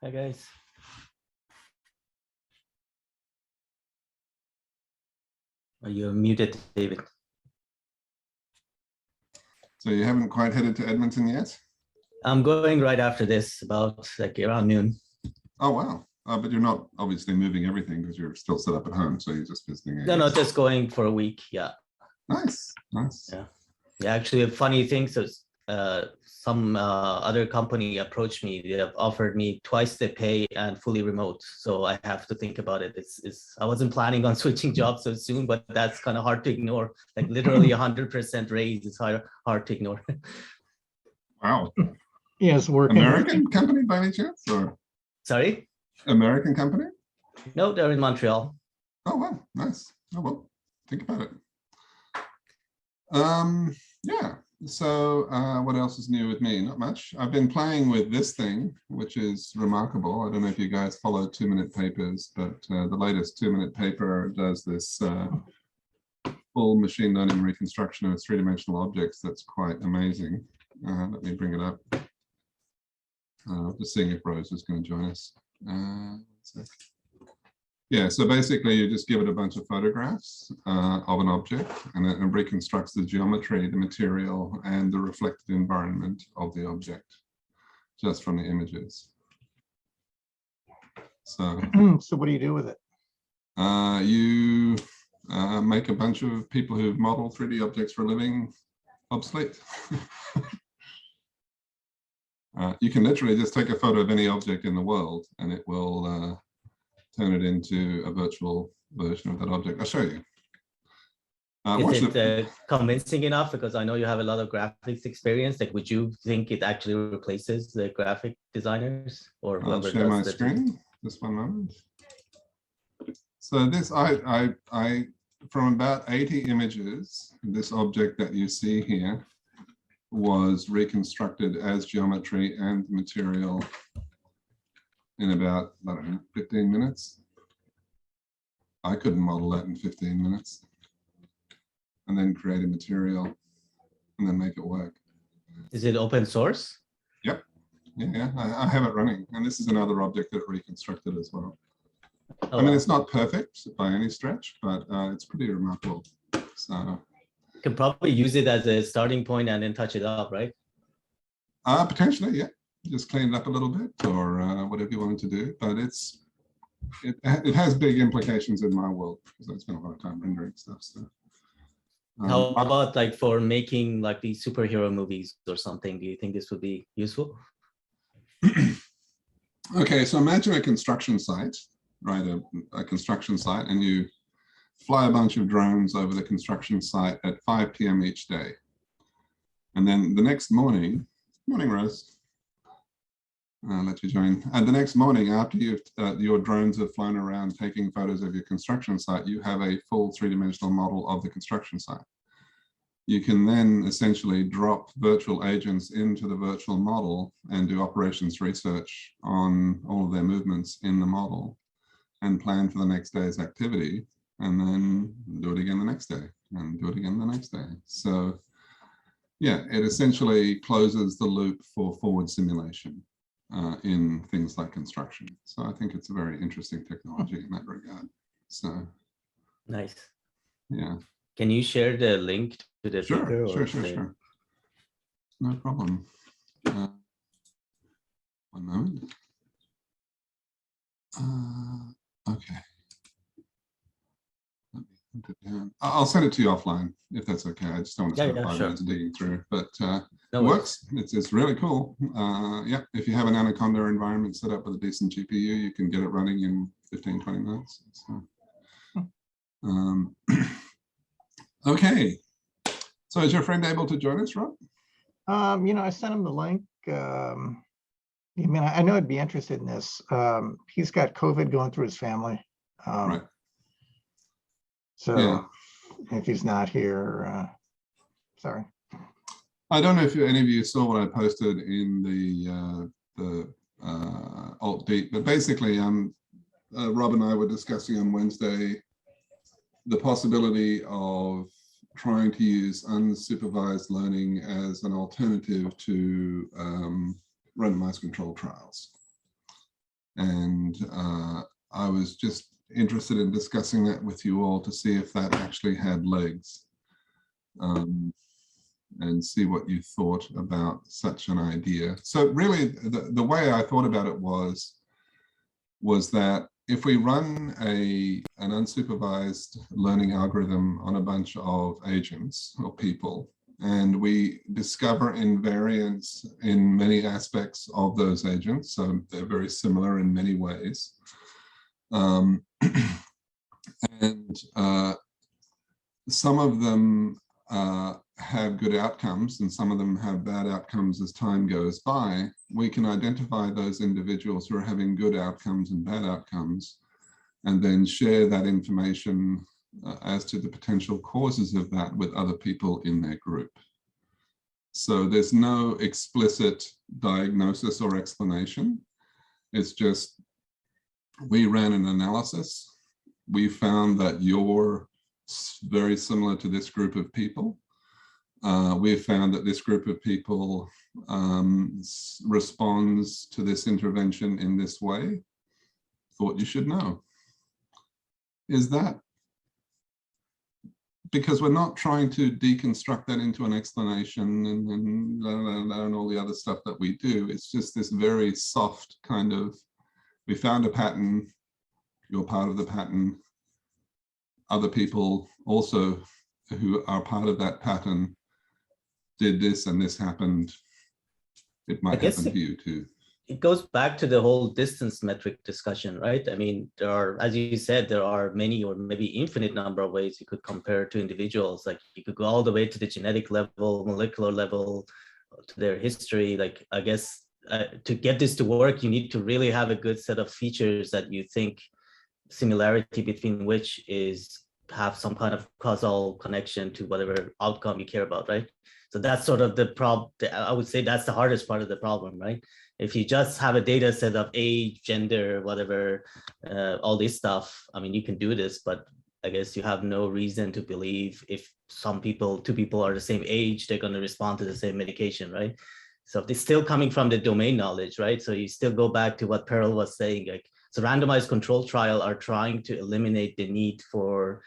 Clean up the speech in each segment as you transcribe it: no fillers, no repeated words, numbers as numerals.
Hi guys. You're muted, David. So you haven't quite headed to Edmonton yet? I'm going right after this, about like around noon. Oh, wow. But you're not obviously moving everything because you're still set up at home. So you're just visiting. No, just going for a week. Yeah. Nice, nice. Yeah. Yeah, actually, a funny thing. So some other company approached me. They have offered me twice the pay and fully remote. So I have to think about it. I wasn't planning on switching jobs so soon, but that's kind of hard to ignore. Like literally 100% raise is hard to ignore. Wow. Yes, working. American company by any chance? Or Sorry? American company? No, they're in Montreal. Oh, wow. Nice. Oh, well, think about it. Yeah. So what else is new with me? Not much. I've been playing with this thing, which is remarkable. I don't know if you guys follow 2-minute papers, but the latest 2-minute paper does this full machine learning reconstruction of three-dimensional objects. That's quite amazing. Let me bring it up. Just seeing if Rose is going to join us. Yeah, so basically you just give it a bunch of photographs of an object, and it reconstructs the geometry, the material, and the reflected environment of the object just from the images. So, So what do you do with it? You make a bunch of people who model 3D objects for a living obsolete. You can literally just take a photo of any object in the world, and it will turn it into a virtual version of that object. I'll show you. Is it convincing enough? Because I know you have a lot of graphics experience. Like, would you think it actually replaces the graphic designers or whoever? I'll share my screen. Just one moment. So this, I from about 80 images, this object that you see here was reconstructed as geometry and material in about, I don't know, 15 minutes. I couldn't model that in 15 minutes. And then create a material and then make it work. Is it open source? Yep. Yeah, I have it running. And this is another object that it reconstructed as well. Oh, I mean, it's not perfect by any stretch, but it's pretty remarkable. So you can probably use it as a starting point and then touch it up, right? Potentially, yeah. Just clean it up a little bit or whatever you wanted to do. But it has big implications in my world because I spent a lot of time rendering stuff. So how about like for making like these superhero movies or something? Do you think this would be useful? Okay, so imagine a construction site, right? A construction site, and you fly a bunch of drones over the construction site at 5 p.m. each day. And then the next morning, morning Rose, I'll let you join. And the next morning, after your drones have flown around taking photos of your construction site, you have a full three-dimensional model of the construction site. You can then essentially drop virtual agents into the virtual model and do operations research on all of their movements in the model and plan for the next day's activity, and then do it again the next day and do it again the next day. So yeah, it essentially closes the loop for forward simulation in things like construction. So I think it's a very interesting technology in that regard. So nice. Yeah. Can you share the link to the paper? Sure. No problem. One moment. Okay. I'll send it to you offline if that's okay. I just don't want to spend 5 minutes digging through, but it works. It's really cool. Yeah, if you have an Anaconda environment set up with a decent GPU, you can get it running in 15-20 minutes. So, okay. So is your friend able to join us, Rob? You know, I sent him the link. I mean, I know I'd be interested in this. He's got COVID going through his family. Right. So yeah. If he's not here, sorry. I don't know if any of you saw what I posted in the alt deep, but basically, Rob and I were discussing on Wednesday the possibility of trying to use unsupervised learning as an alternative to randomized control trials. And I was just interested in discussing that with you all to see if that actually had legs, and see what you thought about such an idea. So really, the way I thought about it was that if we run an unsupervised learning algorithm on a bunch of agents or people, and we discover invariance in many aspects of those agents, so they're very similar in many ways, and some of them have good outcomes and some of them have bad outcomes as time goes by, we can identify those individuals who are having good outcomes and bad outcomes, and then share that information as to the potential causes of that with other people in their group. So there's no explicit diagnosis or explanation. It's just, we ran an analysis. We found that you're very similar to this group of people. We found that this group of people responds to this intervention in this way. Thought you should know. Is that, because we're not trying to deconstruct that into an explanation and all the other stuff that we do. It's just this very soft kind of, we found a pattern, you're part of the pattern. Other people also who are part of that pattern did this and this happened. It might happen to you too. It goes back to the whole distance metric discussion, right? I mean, there are, as you said, there are many or maybe infinite number of ways you could compare to individuals. Like you could go all the way to the genetic level, molecular level, to their history. Like, I guess to get this to work, you need to really have a good set of features that you think similarity between which is have some kind of causal connection to whatever outcome you care about, right? So that's sort of the problem. I would say that's the hardest part of the problem, right? If you just have a data set of age, gender, whatever, all this stuff, I mean, you can do this, but I guess you have no reason to believe if two people are the same age, they're going to respond to the same medication, right? So it's still coming from the domain knowledge, right? So you still go back to what Pearl was saying, like, so randomized control trial are trying to eliminate the need for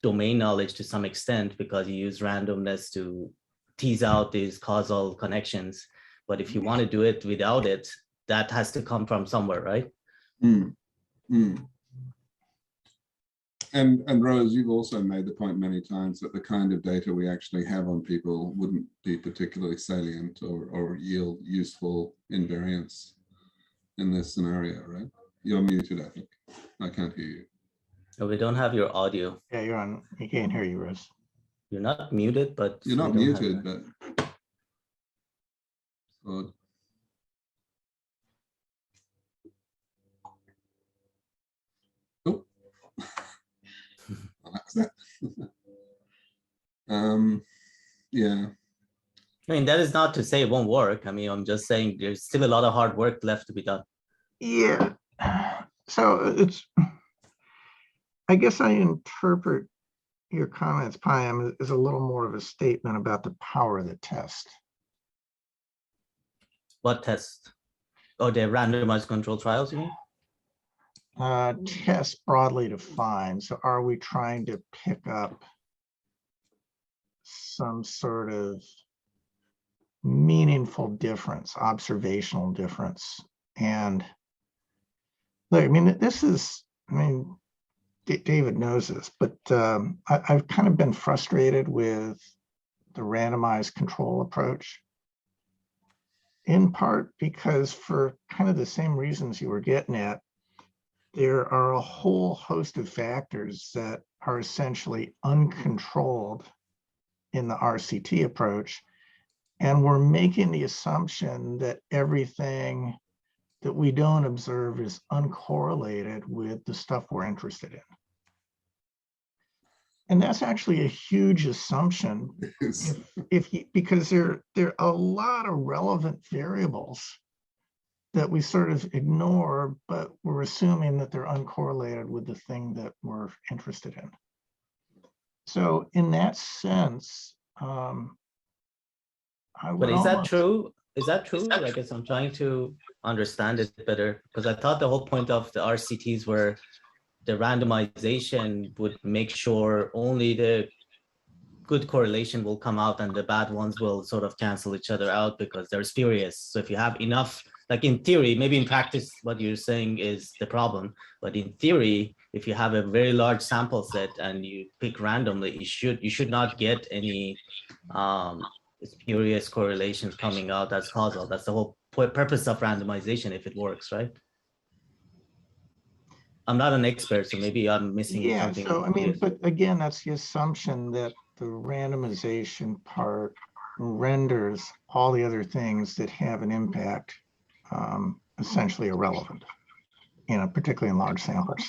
domain knowledge to some extent because you use randomness to tease out these causal connections. But if you want to do it without it, that has to come from somewhere, right? And Rose, you've also made the point many times that the kind of data we actually have on people wouldn't be particularly salient or yield useful invariance in this scenario, right? You're muted, I think. I can't hear you. No, we don't have your audio. Yeah, you're on. You can't hear you, Rose. You're not muted, but you're not muted, but odd. Oh, that's that. Yeah. I mean, that is not to say it won't work. I mean, I'm just saying there's still a lot of hard work left to be done. Yeah. So it's, I guess I interpret your comments, Payam, as a little more of a statement about the power of the test. What test? Oh, the randomized control trials, you mean? Test broadly defined. So are we trying to pick up some sort of meaningful difference, observational difference? And look, I mean, this is, I mean, David knows this, but I've kind of been frustrated with the randomized control approach, in part because for kind of the same reasons you were getting at, there are a whole host of factors that are essentially uncontrolled in the RCT approach. And we're making the assumption that everything that we don't observe is uncorrelated with the stuff we're interested in. And that's actually a huge assumption because there are a lot of relevant variables that we sort of ignore, but we're assuming that they're uncorrelated with the thing that we're interested in. So in that sense, but is that true? Is that true? I guess I'm trying to understand it better, because I thought the whole point of the RCTs were the randomization would make sure only the good correlation will come out and the bad ones will sort of cancel each other out because they're spurious. So if you have enough, like in theory, maybe in practice, what you're saying is the problem. But in theory, if you have a very large sample set and you pick randomly, you should not get any spurious correlations coming out as causal. That's the whole purpose of randomization if it works, right? I'm not an expert, so maybe I'm missing something. So I mean, but again, that's the assumption that the randomization part renders all the other things that have an impact essentially irrelevant, particularly in large samples.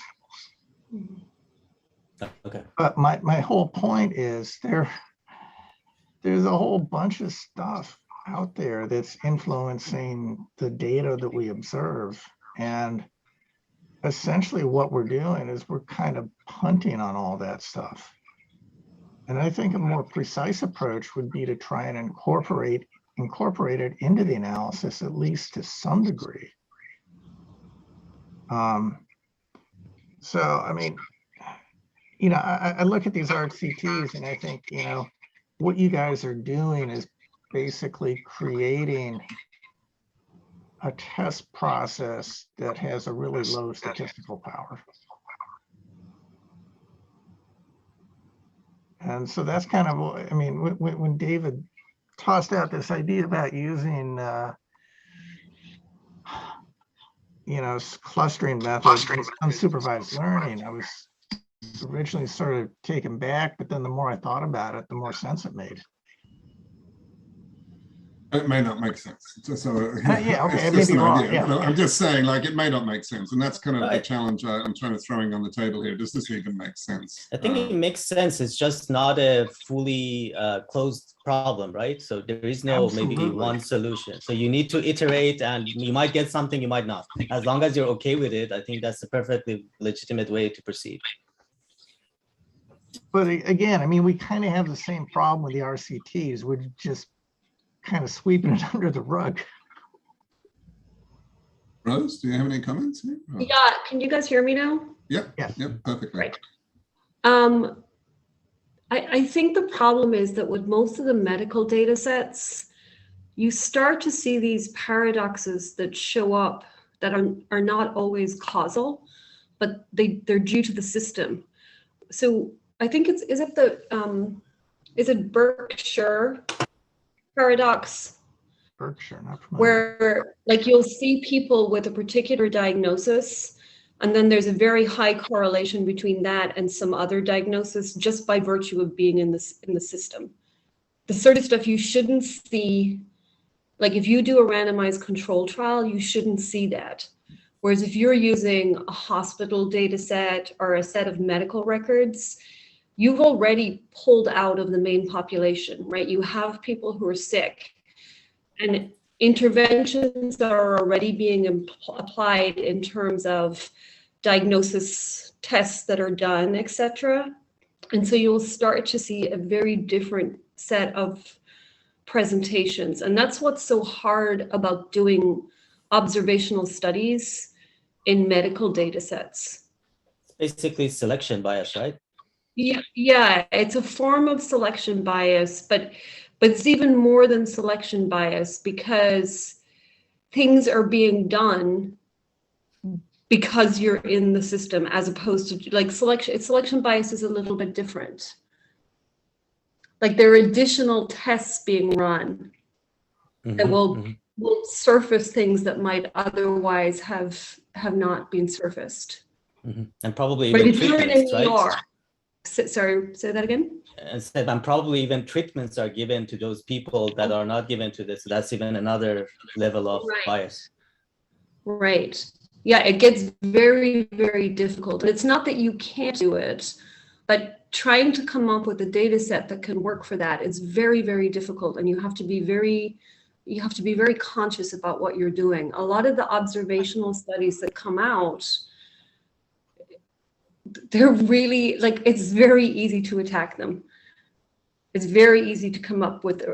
Okay. But my whole point is there's a whole bunch of stuff out there that's influencing the data that we observe. And essentially what we're doing is we're kind of punting on all that stuff. And I think a more precise approach would be to try and incorporate it into the analysis, at least to some degree. So, I mean, I look at these RCTs and I think, what you guys are doing is basically creating a test process that has a really low statistical power. And so that's kind of, I mean, when David tossed out this idea about using, clustering methods, unsupervised learning, I was originally sort of taken back, but then the more I thought about it, the more sense it made. It may not make sense. Yeah, okay, it's just an wrong. idea. Yeah. I'm just saying, like, it may not make sense, and that's kind of the challenge I'm trying to throwing on the table here. Does this even make sense? I think it makes sense. It's just not a fully closed problem, right? So there is no maybe one solution. So you need to iterate, and you might get something, you might not. As long as you're okay with it, I think that's a perfectly legitimate way to proceed. But again, I mean, we kind of have the same problem with the RCTs. We're just kind of sweeping it under the rug. Rose, do you have any comments here? Oh. Yeah, can you guys hear me now? Yep, perfectly. Right. I think the problem is that with most of the medical data sets, you start to see these paradoxes that show up that are not always causal, but they're due to the system. So I think is it Berkshire paradox? Berkshire, not familiar. Where like you'll see people with a particular diagnosis, and then there's a very high correlation between that and some other diagnosis just by virtue of being in the system. The sort of stuff you shouldn't see, like if you do a randomized control trial, you shouldn't see that. Whereas if you're using a hospital data set or a set of medical records, you've already pulled out of the main population, right? You have people who are sick, and interventions are already being applied in terms of diagnosis tests that are done, et cetera. And so you'll start to see a very different set of presentations. And that's what's so hard about doing observational studies in medical data sets. It's basically selection bias, right? Yeah, it's a form of selection bias, but it's even more than selection bias because things are being done because you're in the system, as opposed to like selection bias is a little bit different. Like there are additional tests being run that will surface things that might otherwise have not been surfaced. And probably even treatments, right? Sorry, say that again. And probably even treatments are given to those people that are not given to this. So that's even another level of bias. Right. Yeah, it gets very, very difficult. And it's not that you can't do it, but trying to come up with a data set that can work for that is very, very difficult. And you have to be very conscious about what you're doing. A lot of the observational studies that come out, they're really like, it's very easy to attack them. it's very easy to come up with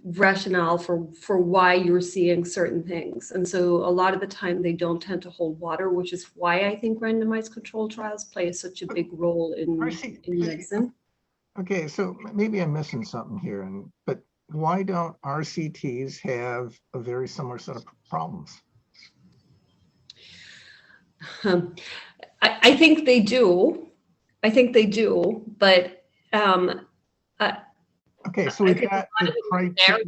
rationale for why you're seeing certain things. And so a lot of the time they don't tend to hold water, which is why I think randomized control trials play such a big role in medicine. Okay, so maybe I'm missing something here, but why don't RCTs have a very similar set of problems? I think they do. I think they do, but okay, so we've got a criteria,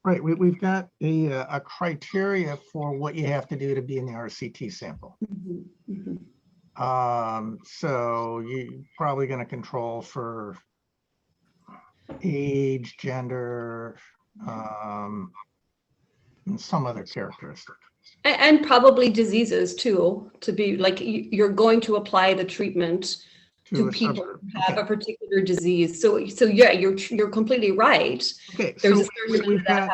right? We've got a criteria for what you have to do to be in the RCT sample. So you're probably going to control for age, gender, and some other characteristic. And probably diseases too, to be like, you're going to apply the treatment to people who have a particular disease. So yeah, you're completely right. Okay, There's so we've got,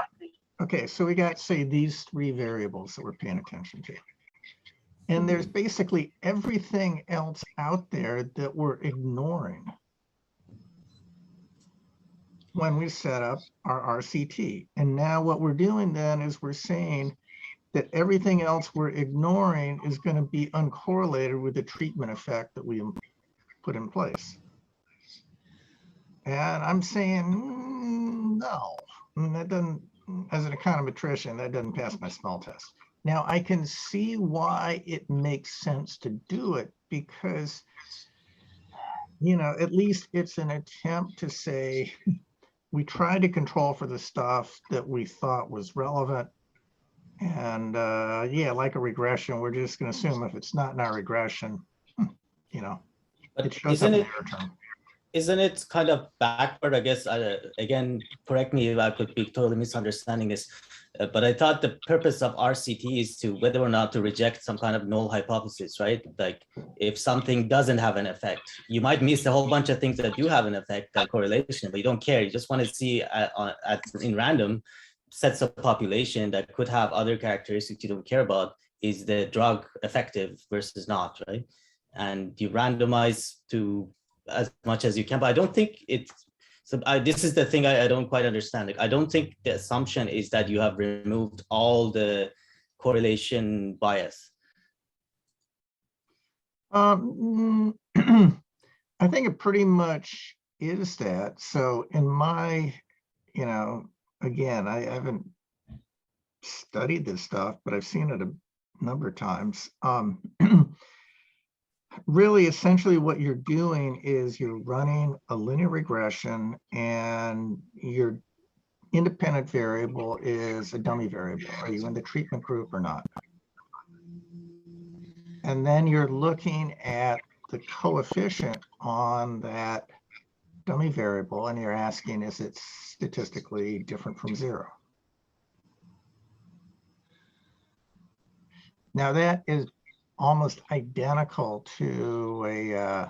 okay, so we got, say, these 3 variables that we're paying attention to. And there's basically everything else out there that we're ignoring when we set up our RCT. And now what we're doing then is we're saying that everything else we're ignoring is going to be uncorrelated with the treatment effect that we put in place. And I'm saying, no, that doesn't, as an econometrician, that doesn't pass my smell test. Now, I can see why it makes sense to do it because, you know, at least it's an attempt to say, we tried to control for the stuff that we thought was relevant. And yeah, like a regression, we're just going to assume if it's not in our regression, you know, but it shows up in error term. Isn't it kind of backward? I guess, again, correct me if I could be totally misunderstanding this, but I thought the purpose of RCT is to whether or not to reject some kind of null hypothesis, right? Like if something doesn't have an effect, you might miss a whole bunch of things that do have an effect, that correlation, but you don't care. You just want to see in random sets of population that could have other characteristics you don't care about. Is the drug effective versus not, right? And you randomize to as much as you can, but I don't think it's, so this is the thing I don't quite understand. Like, I don't think the assumption is that you have removed all the correlation bias. I think it pretty much is that. So in my, you know, again, I haven't studied this stuff, but I've seen it a number of times. Really, essentially what you're doing is you're running a linear regression and your independent variable is a dummy variable. Are you in the treatment group or not? And then you're looking at the coefficient on that dummy variable and you're asking, is it statistically different from 0? Now that is almost identical to a,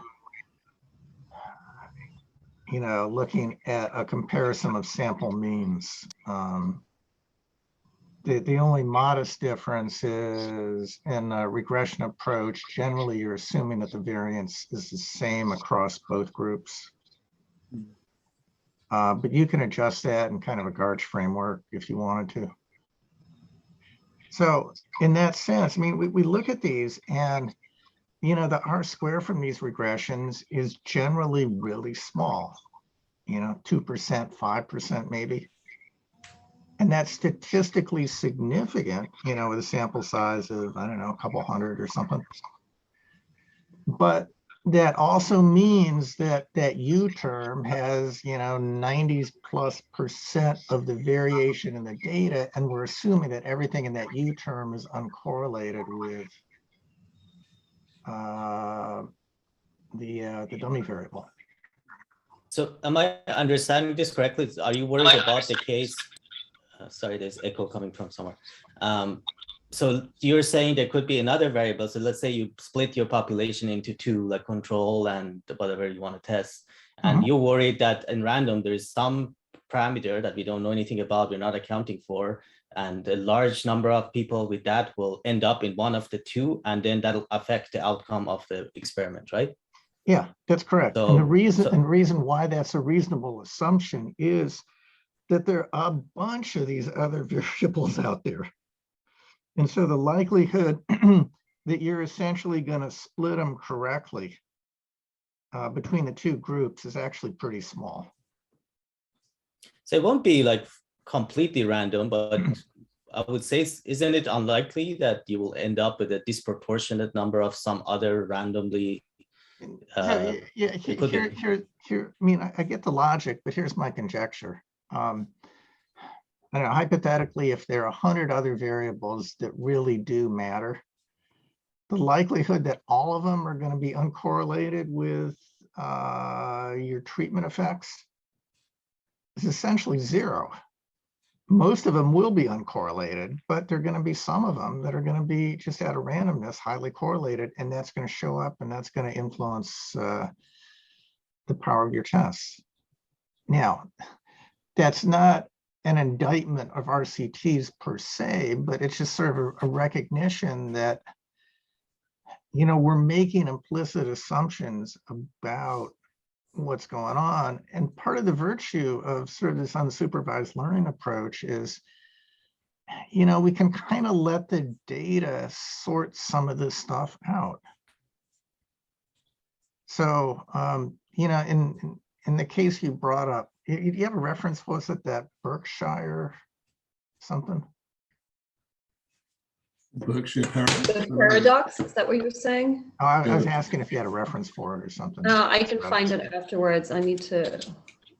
you know, looking at a comparison of sample means. The only modest difference is in a regression approach, generally you're assuming that the variance is the same across both groups. But you can adjust that in kind of a Garch framework if you wanted to. So in that sense, I mean, we look at these and, you know, the R-square from these regressions is generally really small, you know, 2%, 5% maybe. And that's statistically significant, you know, with a sample size of, I don't know, a couple hundred or something. But that also means that that U term has, you know, 90+% of the variation in the data, and we're assuming that everything in that U term is uncorrelated with the dummy variable. So am I understanding this correctly? Are you worried about the case? Sorry, there's echo coming from somewhere. So you're saying there could be another variable. So let's say you split your population into 2, like control and whatever you want to test. And you're worried that in random, there is some parameter that we don't know anything about, we're not accounting for. And a large number of people with that will end up in one of the 2, and then that'll affect the outcome of the experiment, right? Yeah, that's correct. So- And the so- reason why that's a reasonable assumption is that there are a bunch of these other variables out there. And so the likelihood that you're essentially going to split them correctly between the two groups is actually pretty small. So it won't be like completely random, but I would say, isn't it unlikely that you will end up with a disproportionate number of some other randomly? Yeah, here, I mean, I get the logic, but here's my conjecture. I don't know, hypothetically, if there are 100 other variables that really do matter, the likelihood that all of them are going to be uncorrelated with your treatment effects is essentially zero. Most of them will be uncorrelated, but there are going to be some of them that are going to be just out of randomness, highly correlated, and that's going to show up and that's going to influence the power of your tests. Now, that's not an indictment of RCTs per se, but it's just sort of a recognition that, you know, we're making implicit assumptions about what's going on. And part of the virtue of sort of this unsupervised learning approach is, you know, we can kind of let the data sort some of this stuff out. So, you know, in the case you brought up, you have a reference, was it that Berkshire something? Berkshire paradox. The paradox, is that what you were saying? Oh, I was asking if you had a reference for it or something. I can find it afterwards. I need to,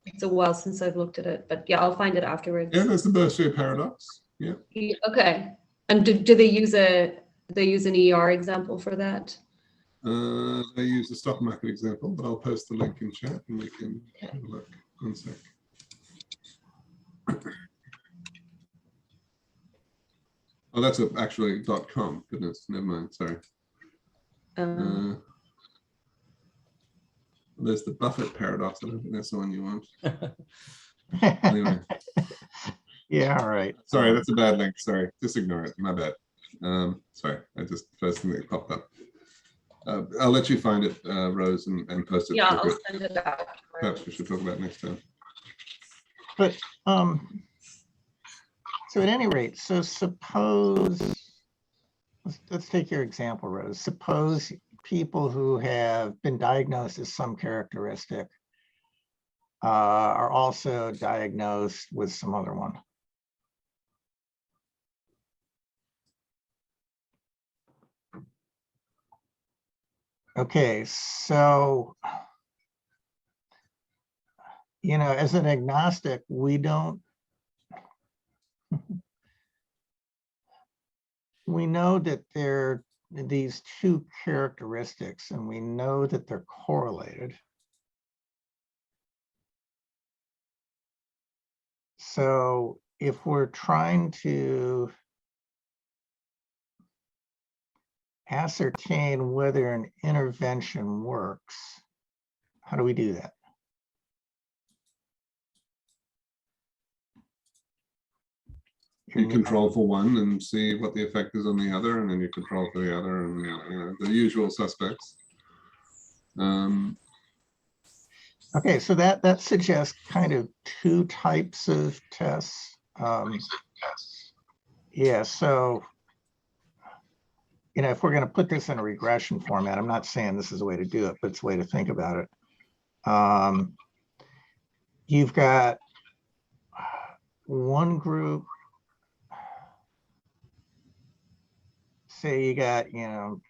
it's a while since I've looked at it, but yeah, I'll find it afterwards. Yeah, there's the Berkshire paradox. Yeah. Okay. And do they use an ER example for that? They use the stock market example, but I'll post the link in chat and we can have a look. One sec. Oh, that's actually .com. Goodness, never mind. Sorry. There's the Buffett paradox. I don't think that's the one you want. Anyway. Yeah, all right. Sorry, that's a bad link. Sorry, just ignore it. My bad. Sorry, I just first thing that popped up. I'll let you find it, Rose, and post it. Yeah, I'll send it out. Perhaps we should talk about it next time. But so at any rate, so suppose, let's take your example, Rose. Suppose people who have been diagnosed as some characteristic are also diagnosed with some other one. Okay, so, you know, as an agnostic, we don't, we know that there are these two characteristics and we know that they're correlated. So if we're trying to ascertain whether an intervention works, how do we do that? You control for one and see what the effect is on the other, and then you control for the other, and you know, the usual suspects. Okay, so that suggests kind of two types of tests. Yeah, so, you know, if we're going to put this in a regression format, I'm not saying this is a way to do it, but it's a way to think about it. You've got one group, say you got, you know.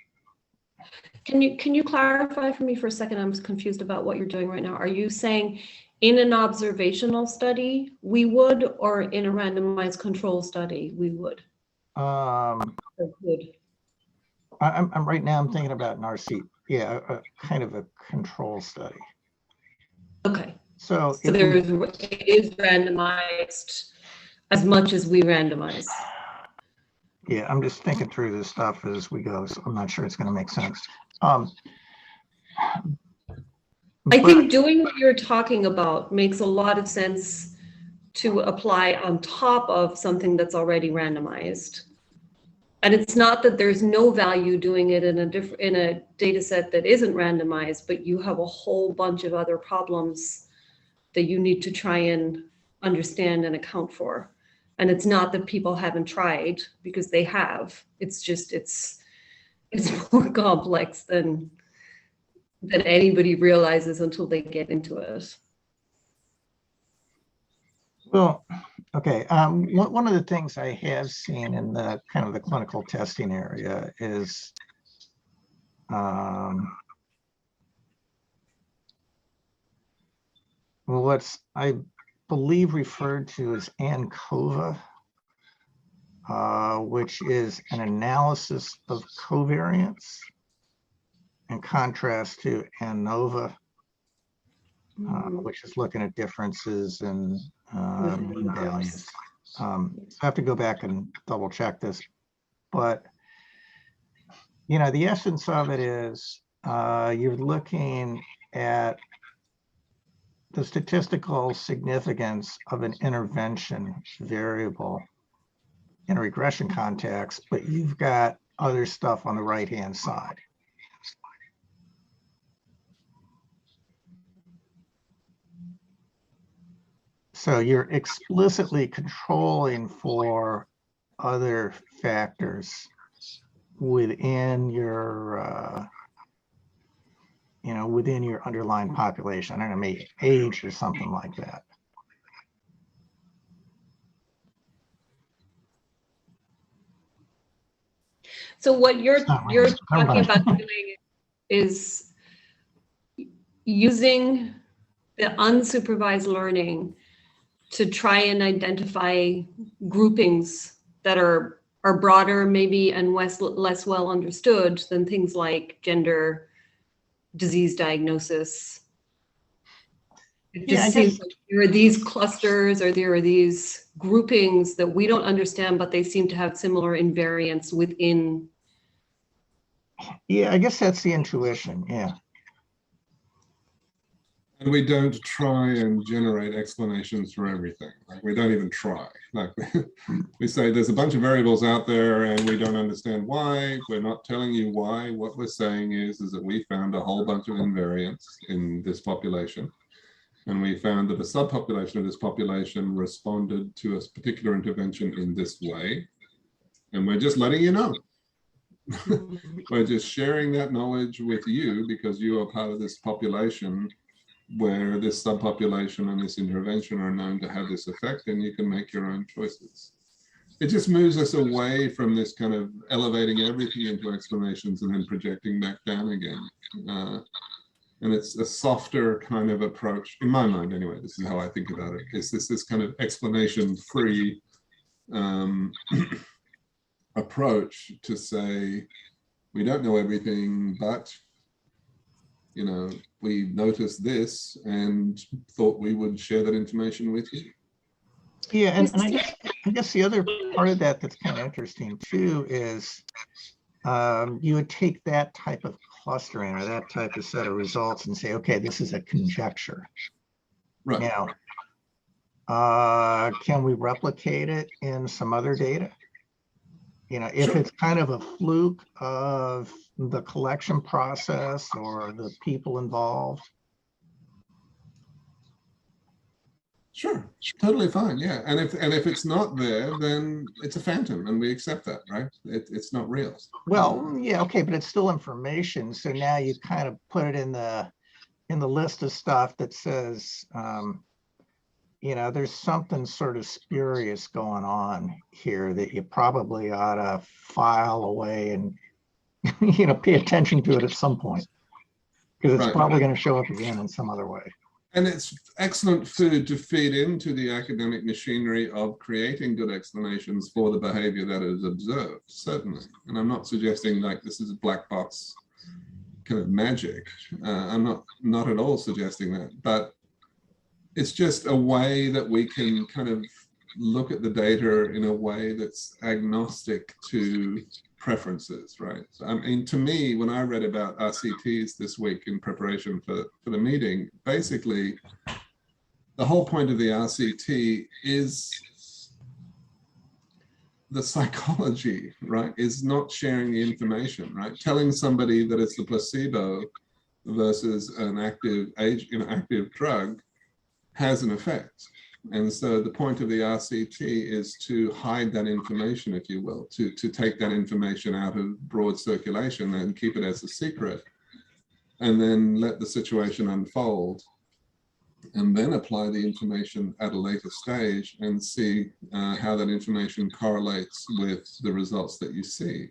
Can you clarify for me for a second? I'm confused about what you're doing right now. Are you saying in an observational study we would, or in a randomized control study we would? I'm right now I'm thinking about an RC, yeah, a kind of a control study. Okay. So it is randomized as much as we randomize. Yeah, I'm just thinking through this stuff as we go, so I'm not sure it's going to make sense. I think doing what you're talking about makes a lot of sense to apply on top of something that's already randomized. And it's not that there's no value doing it in a data set that isn't randomized, but you have a whole bunch of other problems that you need to try and understand and account for. And it's not that people haven't tried, because they have. It's just it's more complex than anybody realizes until they get into it. Well, okay. One of the things I have seen in the kind of the clinical testing area is what's I believe referred to as ANCOVA, which is an analysis of covariance in contrast to ANOVA, which is looking at differences in mean values. I have to go back and double check this, but the essence of it is you're looking at the statistical significance of an intervention variable in a regression context, but you've got other stuff on the right-hand side. So you're explicitly controlling for other factors within your, within your underlying population. I don't know, maybe age or something like that. So what you're Right. talking about doing is using the unsupervised learning to try and identify groupings that are broader maybe and less well understood than things like gender, disease diagnosis. It just seems like there are these clusters or there are these groupings that we don't understand, but they seem to have similar invariance within. Yeah, I guess that's the intuition, yeah. And we don't try and generate explanations for everything. Like, we don't even try. Like, we say there's a bunch of variables out there and we don't understand why. We're not telling you why. What we're saying is that we found a whole bunch of invariants in this population. And we found that a subpopulation of this population responded to a particular intervention in this way. And we're just letting you know. We're just sharing that knowledge with you because you are part of this population where this subpopulation and this intervention are known to have this effect, and you can make your own choices. It just moves us away from this kind of elevating everything into explanations and then projecting back down again. And it's a softer kind of approach, in my mind anyway, this is how I think about it, is this kind of explanation-free approach to say, we don't know everything, but we noticed this and thought we would share that information with you. Yeah, and I guess the other part of that that's kind of interesting too is you would take that type of clustering or that type of set of results and say, okay, this is a conjecture. Right. Now, can we replicate it in some other data? If Sure. it's kind of a fluke of the collection process or the people involved. Sure, totally fine. Yeah, and if it's not there, then it's a phantom, and we accept that, right? It's not real. Well, yeah, okay, but it's still information. So now you kind of put it in the list of stuff that says, there's something sort of spurious going on here that you probably ought to file away and pay attention to it at some point, because it's probably going to show up again in some other way. And it's excellent food to feed into the academic machinery of creating good explanations for the behavior that is observed, certainly. And I'm not suggesting like this is a black box kind of magic. I'm not at all suggesting that, but it's just a way that we can kind of look at the data in a way that's agnostic to preferences, right? I mean, to me, when I read about RCTs this week in preparation for the meeting, basically, the whole point of the RCT is the psychology, right, is not sharing the information, right? Telling somebody that it's the placebo versus an active drug has an effect. And so the point of the RCT is to hide that information, if you will, to take that information out of broad circulation and keep it as a secret, and then let the situation unfold, and then apply the information at a later stage and see how that information correlates with the results that you see.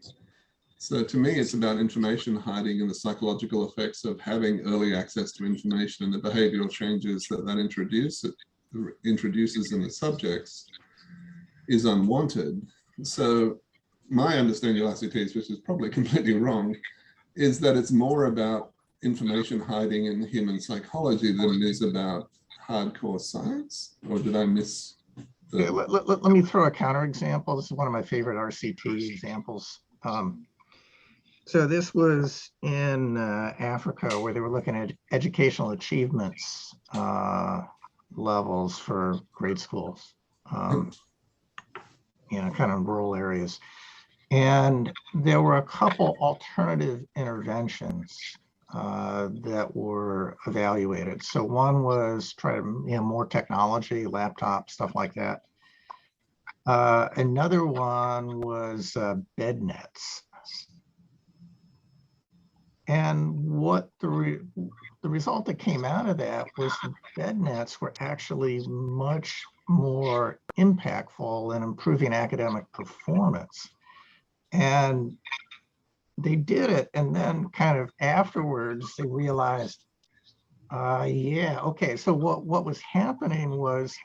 So to me, it's about information hiding and the psychological effects of having early access to information and the behavioral changes that that introduces in the subjects is unwanted. So my understanding of RCTs, which is probably completely wrong, is that it's more about information hiding in human psychology than it is about hardcore science. Or did I miss the... Yeah, let me throw a counterexample. This is one of my favorite RCT examples. So this was in Africa, where they were looking at educational achievements levels for grade schools, kind of rural areas. And there were a couple alternative interventions that were evaluated. So one was try to, more technology, laptop, stuff like that. Another one was bed nets. And what the result that came out of that was the bed nets were actually much more impactful in improving academic performance. And they did it, and then kind of afterwards they realized, yeah, okay, so what was happening was,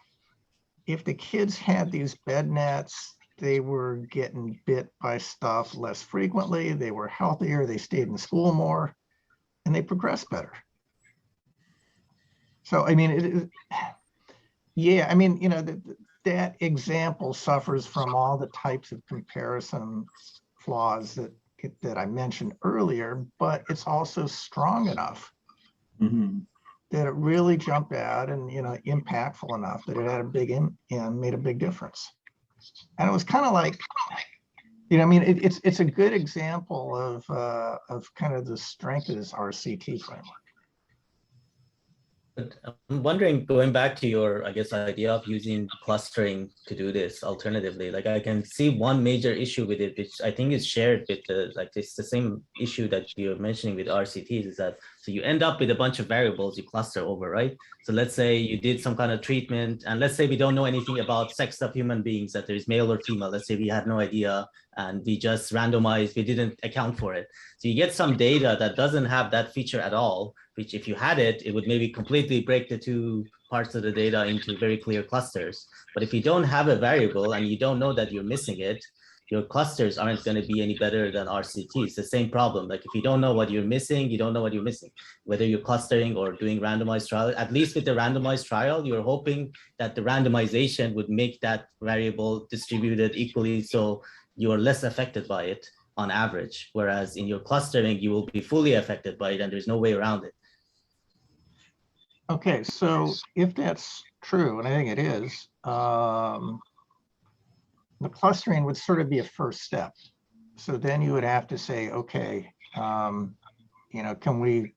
if the kids had these bed nets, they were getting bit by stuff less frequently, they were healthier, they stayed in school more, and they progressed better. So, I mean, yeah, I mean, that example suffers from all the types of comparison flaws that I mentioned earlier, but it's also strong enough that it really jumped out and, impactful enough that it had made a big difference. And it was kind of like, I mean, it's a good example of kind of the strength of this RCT framework. But I'm wondering, going back to your, I guess, idea of using clustering to do this alternatively, like I can see one major issue with it, which I think is shared with it's the same issue that you're mentioning with RCTs, is that, so you end up with a bunch of variables you cluster over, right? So let's say you did some kind of treatment, and let's say we don't know anything about sex of human beings, that there's male or female. Let's say we had no idea, and we just randomized, we didn't account for it. So you get some data that doesn't have that feature at all, which if you had it, it would maybe completely break the two parts of the data into very clear clusters. But if you don't have a variable and you don't know that you're missing it, your clusters aren't going to be any better than RCT. It's the same problem. Like if you don't know what you're missing, you don't know what you're missing. Whether you're clustering or doing randomized trial, at least with the randomized trial, you're hoping that the randomization would make that variable distributed equally, so you're less affected by it on average. Whereas in your clustering, you will be fully affected by it, and there's no way around it. Okay, so if that's true, and I think it is, the clustering would sort of be a first step. So then you would have to say, okay, can we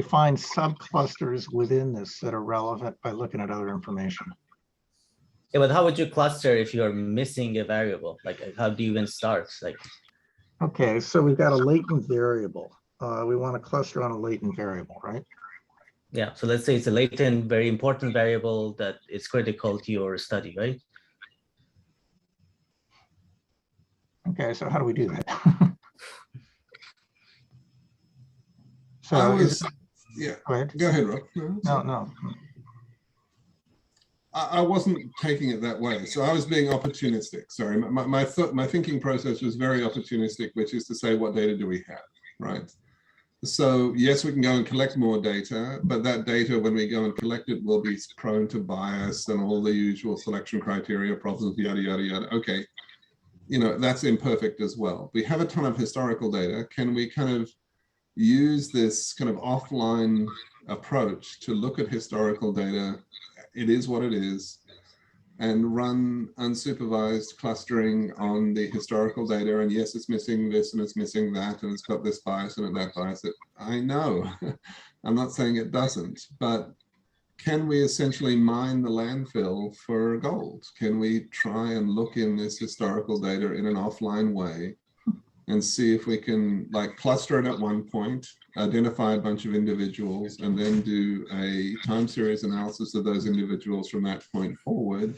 find subclusters within this that are relevant by looking at other information? Yeah, but how would you cluster if you're missing a variable? Like, how do you even start? Like, okay, so we've got a latent variable. We want to cluster on a latent variable, right? yeah, so let's say it's a latent, very important variable that is critical to your study, right? Okay, so how do we do that? So yeah, go ahead. Go ahead, Rob. No. I wasn't taking it that way. So I was being opportunistic. Sorry, my thinking process was very opportunistic, which is to say, what data do we have, right? So yes, we can go and collect more data, but that data, when we go and collect it, will be prone to bias and all the usual selection criteria problems, yada, yada, yada. Okay, that's imperfect as well. We have a ton of historical data. Can we kind of use this kind of offline approach to look at historical data? It is what it is. and run unsupervised clustering on the historical data. And yes, it's missing this and it's missing that, and it's got this bias and that bias. I know, I'm not saying it doesn't, but can we essentially mine the landfill for gold? Can we try and look in this historical data in an offline way and see if we can like cluster it at one point, identify a bunch of individuals, and then do a time series analysis of those individuals from that point forward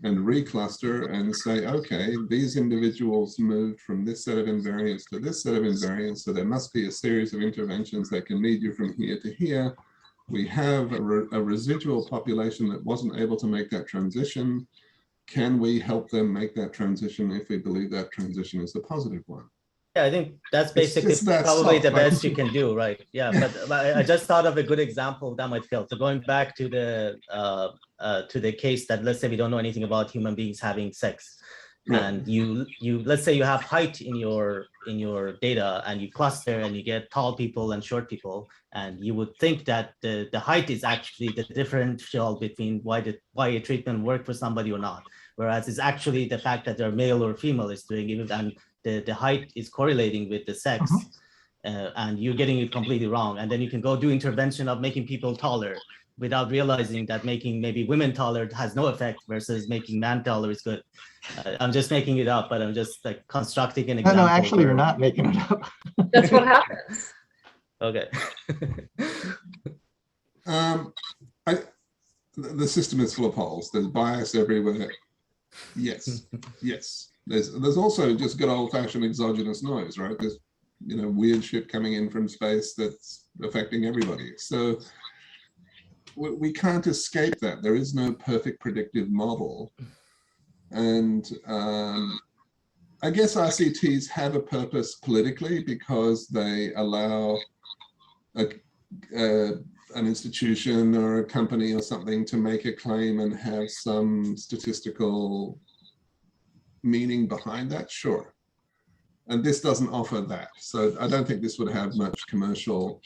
and recluster and say, okay, these individuals moved from this set of invariants to this set of invariants, so there must be a series of interventions that can lead you from here to here. We have a residual population that wasn't able to make that transition. Can we help them make that transition if we believe that transition is a positive one? Yeah, I think that's basically probably the best you can do, right? Yeah, but I just thought of a good example that might help. So going back to the case that, let's say we don't know anything about human beings having sex, right. And you let's say you have height in your data, and you cluster and you get tall people and short people, and you would think that the height is actually the differential between why a treatment worked for somebody or not, whereas it's actually the fact that they're male or female is doing it, and the height is correlating with the sex, and you're getting it completely wrong. And then you can go do intervention of making people taller without realizing that making maybe women taller has no effect versus making man taller is good. I'm just making it up, but I'm just like constructing an example. No, actually, you're not making it up. That's what happens. Okay. The system is full of holes. There's bias everywhere. Yes, yes. There's also just good old-fashioned exogenous noise, right? There's weird shit coming in from space that's affecting everybody. So we can't escape that. There is no perfect predictive model. And I guess RCTs have a purpose politically because they allow an institution or a company or something to make a claim and have some statistical meaning behind that, sure. And this doesn't offer that. So I don't think this would have much commercial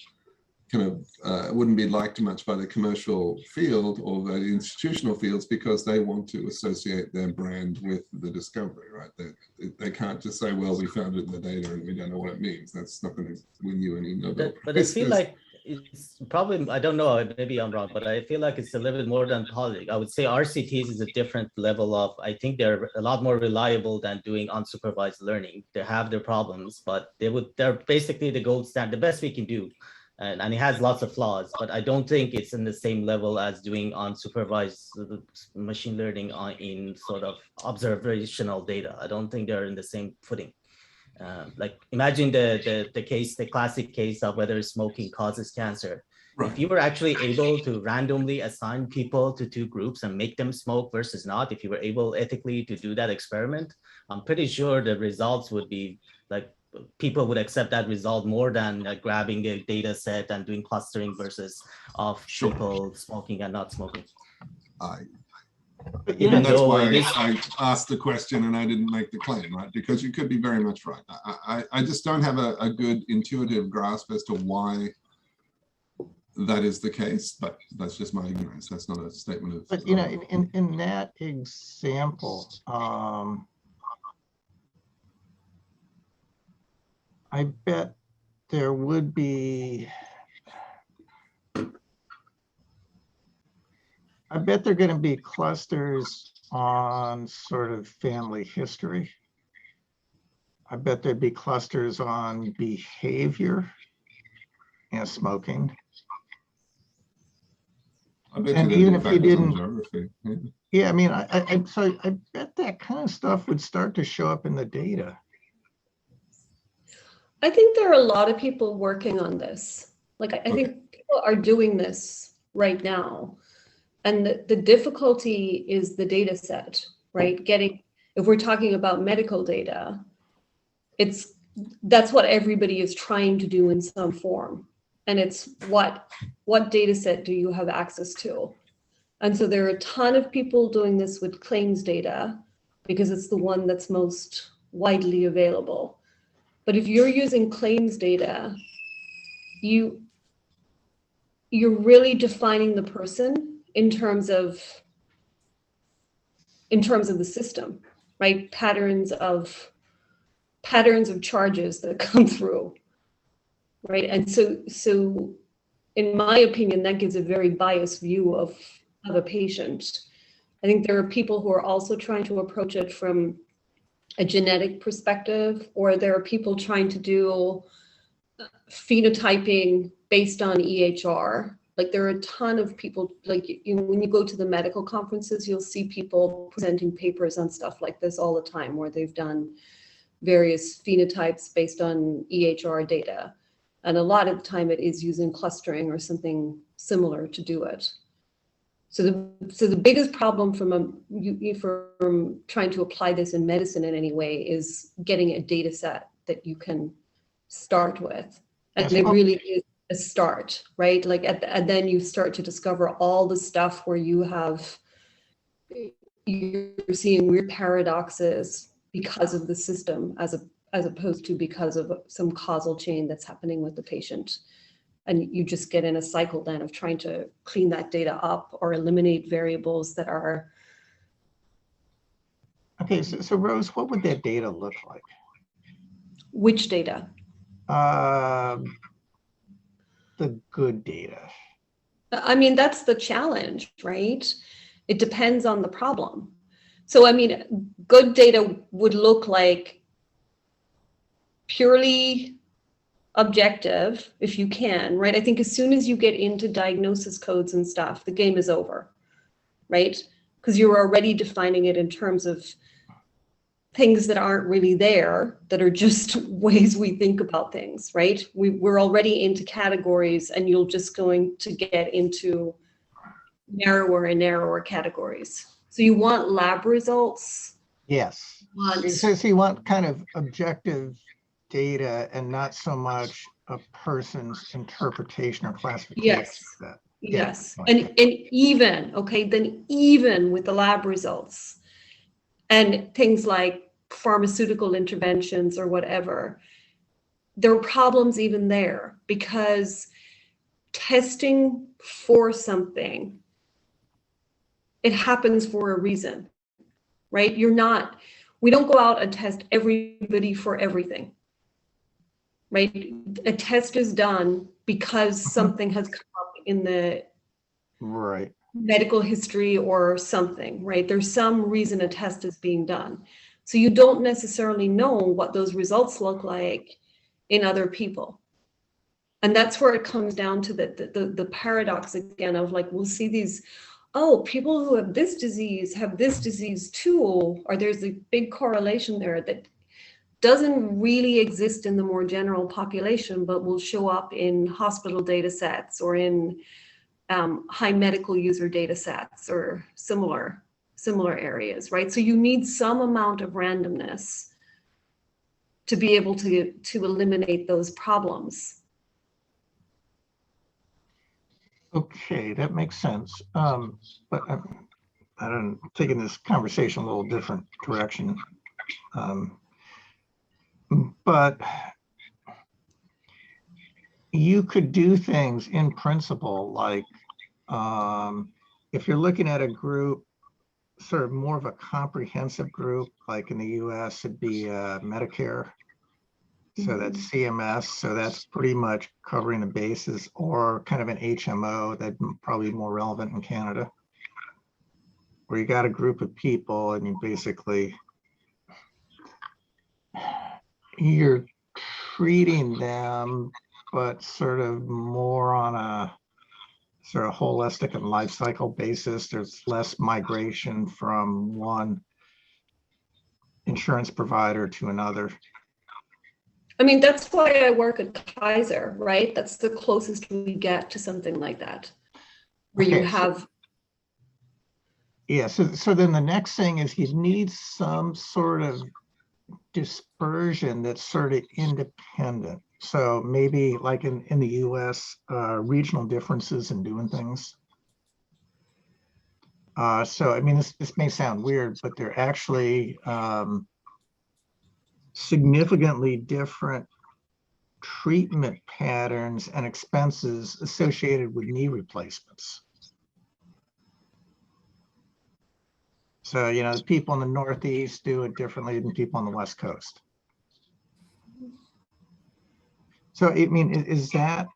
kind of, wouldn't be liked much by the commercial field or the institutional fields, because they want to associate their brand with the discovery, right? They can't just say, well, we found it in the data and we don't know what it means. That's not going to win you any Nobel Prize. But I feel like it's probably, I don't know, maybe I'm wrong, but I feel like it's a little bit more than politics. I would say RCTs is a different level of, I think they're a lot more reliable than doing unsupervised learning. They have their problems, but they're basically the gold standard, the best we can do. And it has lots of flaws, but I don't think it's in the same level as doing unsupervised machine learning in sort of observational data. I don't think they're in the same footing. Like imagine the classic case of whether smoking causes cancer. Right. If you were actually able to randomly assign people to two groups and make them smoke versus not, if you were able ethically to do that experiment, I'm pretty sure the results would be like, people would accept that result more than grabbing a data set and doing clustering versus of people smoking and not smoking. Even that's why I asked the question and I didn't make the claim, right? Because you could be very much right. I just don't have a good intuitive grasp as to why that is the case, but that's just my ignorance. That's not a statement of. But in that example, I bet there would be, I bet there are going to be clusters on sort of family history. I bet there'd be clusters on behavior and smoking. I bet and even if you didn't, geography. Yeah, I mean, so I bet that kind of stuff would start to show up in the data. I think there are a lot of people working on this. Like, I think people are doing this right now. And the difficulty is the data set, right? If we're talking about medical data, that's what everybody is trying to do in some form. And it's what data set do you have access to? And so there are a ton of people doing this with claims data because it's the one that's most widely available. But if you're using claims data, you're really defining the person in terms of in terms of the system, right? Patterns of charges that come through, right? And so in my opinion, that gives a very biased view of a patient. I think there are people who are also trying to approach it from a genetic perspective, or there are people trying to do phenotyping based on EHR. Like there are a ton of people, like when you go to the medical conferences, you'll see people presenting papers on stuff like this all the time, where they've done various phenotypes based on EHR data. And a lot of the time it is using clustering or something similar to do it. So the biggest problem from trying to apply this in medicine in any way is getting a data set that you can start with. And it really is a start, right? Like, and then you start to discover all the stuff where you're seeing weird paradoxes because of the system, as opposed to because of some causal chain that's happening with the patient. And you just get in a cycle then of trying to clean that data up or eliminate variables that are. Okay, so Rose, what would that data look like? Which data? The good data. I mean, that's the challenge, right? It depends on the problem. So, I mean, good data would look like purely objective, if you can, right? I think as soon as you get into diagnosis codes and stuff, the game is over, right? Because you're already defining it in terms of things that aren't really there, that are just ways we think about things, right? We're already into categories, and you're just going to get into narrower and narrower categories. So you want lab results. Yes. So you want kind of objective data and not so much a person's interpretation or classification. Yes. Of that. Yes. Yeah. And even, okay, then even with the lab results and things like pharmaceutical interventions or whatever, there are problems even there, because testing for something, it happens for a reason, right? We don't go out and test everybody for everything, right? A test is done because something has come up in the right medical history or something, right? There's some reason a test is being done. So you don't necessarily know what those results look like in other people. And that's where it comes down to the paradox again of, like, we'll see these, oh, people who have this disease too, or there's a big correlation there that doesn't really exist in the more general population, but will show up in hospital data sets or in high medical user data sets or similar areas, right? So you need some amount of randomness to be able to eliminate those problems. Okay, that makes sense. But I'm taking this conversation a little different direction. But you could do things in principle, like if you're looking at a group, sort of more of a comprehensive group, like in the US, it'd be Medicare. So that's CMS. So that's pretty much covering the bases, or kind of an HMO, that'd probably be more relevant in Canada, where you got a group of people and you basically, you're treating them, but sort of more on a sort of holistic and life cycle basis. There's less migration from one insurance provider to another. I mean, that's why I work at Kaiser, right? That's the closest we get to something like that, where you have. Yeah, so then the next thing is you need some sort of dispersion that's sort of independent. So maybe like in the US, regional differences in doing things. So, I mean, this may sound weird, but they're actually significantly different treatment patterns and expenses associated with knee replacements. So, you know, the people in the Northeast do it differently than people on the West Coast. So, I mean, is that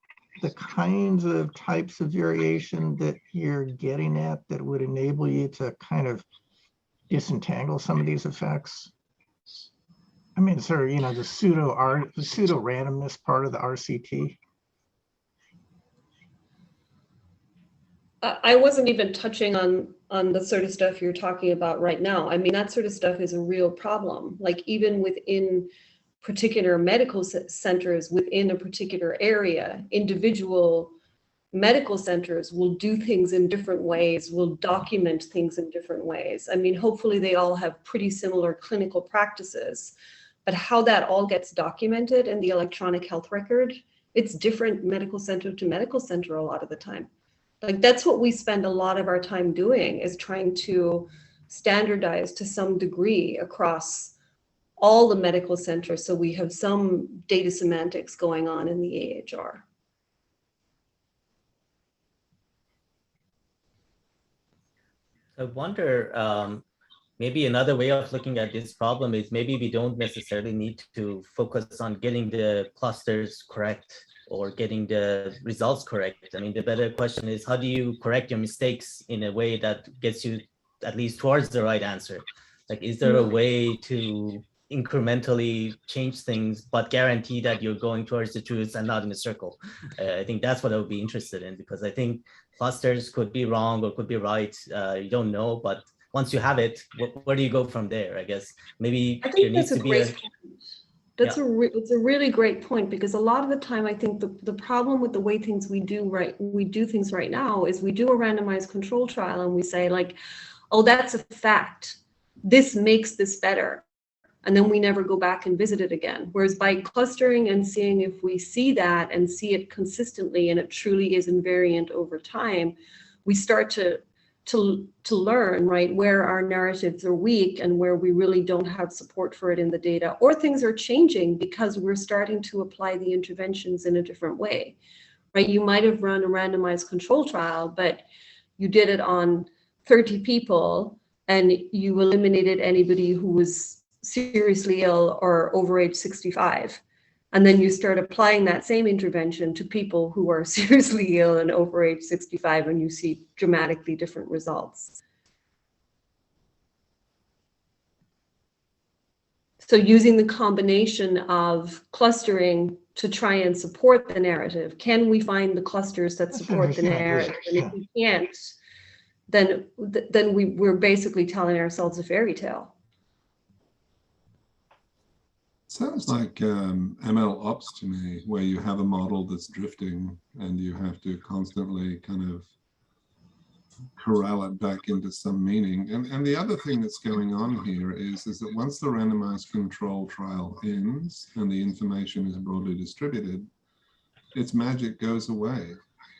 the kinds of types of variation that you're getting at that would enable you to kind of disentangle some of these effects? I mean, sort of, you know, the pseudo randomness part of the RCT. I wasn't even touching on the sort of stuff you're talking about right now. I mean, that sort of stuff is a real problem. Like even within particular medical centers within a particular area, individual medical centers will do things in different ways, will document things in different ways. I mean, hopefully they all have pretty similar clinical practices, but how that all gets documented in the electronic health record, it's different medical center to medical center a lot of the time. Like that's what we spend a lot of our time doing, is trying to standardize to some degree across all the medical centers, so we have some data semantics going on in the AHR. I wonder, maybe another way of looking at this problem is maybe we don't necessarily need to focus on getting the clusters correct or getting the results correct. I mean, the better question is, how do you correct your mistakes in a way that gets you at least towards the right answer? Like, is there a way to incrementally change things, but guarantee that you're going towards the truth and not in a circle? I think that's what I would be interested in, because I think clusters could be wrong or could be right. You don't know, but once you have it, where do you go from there? I guess maybe there needs to be it's a really great point, because a lot of the time I think the problem with the way we do things right now is we do a randomized control trial and we say like, oh, that's a fact. This makes this better. And then we never go back and visit it again. Whereas by clustering and seeing if we see that and see it consistently and it truly is invariant over time, we start to learn, right, where our narratives are weak and where we really don't have support for it in the data, or things are changing because we're starting to apply the interventions in a different way, right? You might have run a randomized control trial, but you did it on 30 people and you eliminated anybody who was seriously ill or over age 65. And then you start applying that same intervention to people who are seriously ill and over age 65, and you see dramatically different results. So using the combination of clustering to try and support the narrative, can we find the clusters that support the narrative? And if we can't, then we're basically telling ourselves a fairy tale. Sounds like ML ops to me, where you have a model that's drifting and you have to constantly kind of corral it back into some meaning. And the other thing that's going on here is that once the randomized control trial ends and the information is broadly distributed, its magic goes away,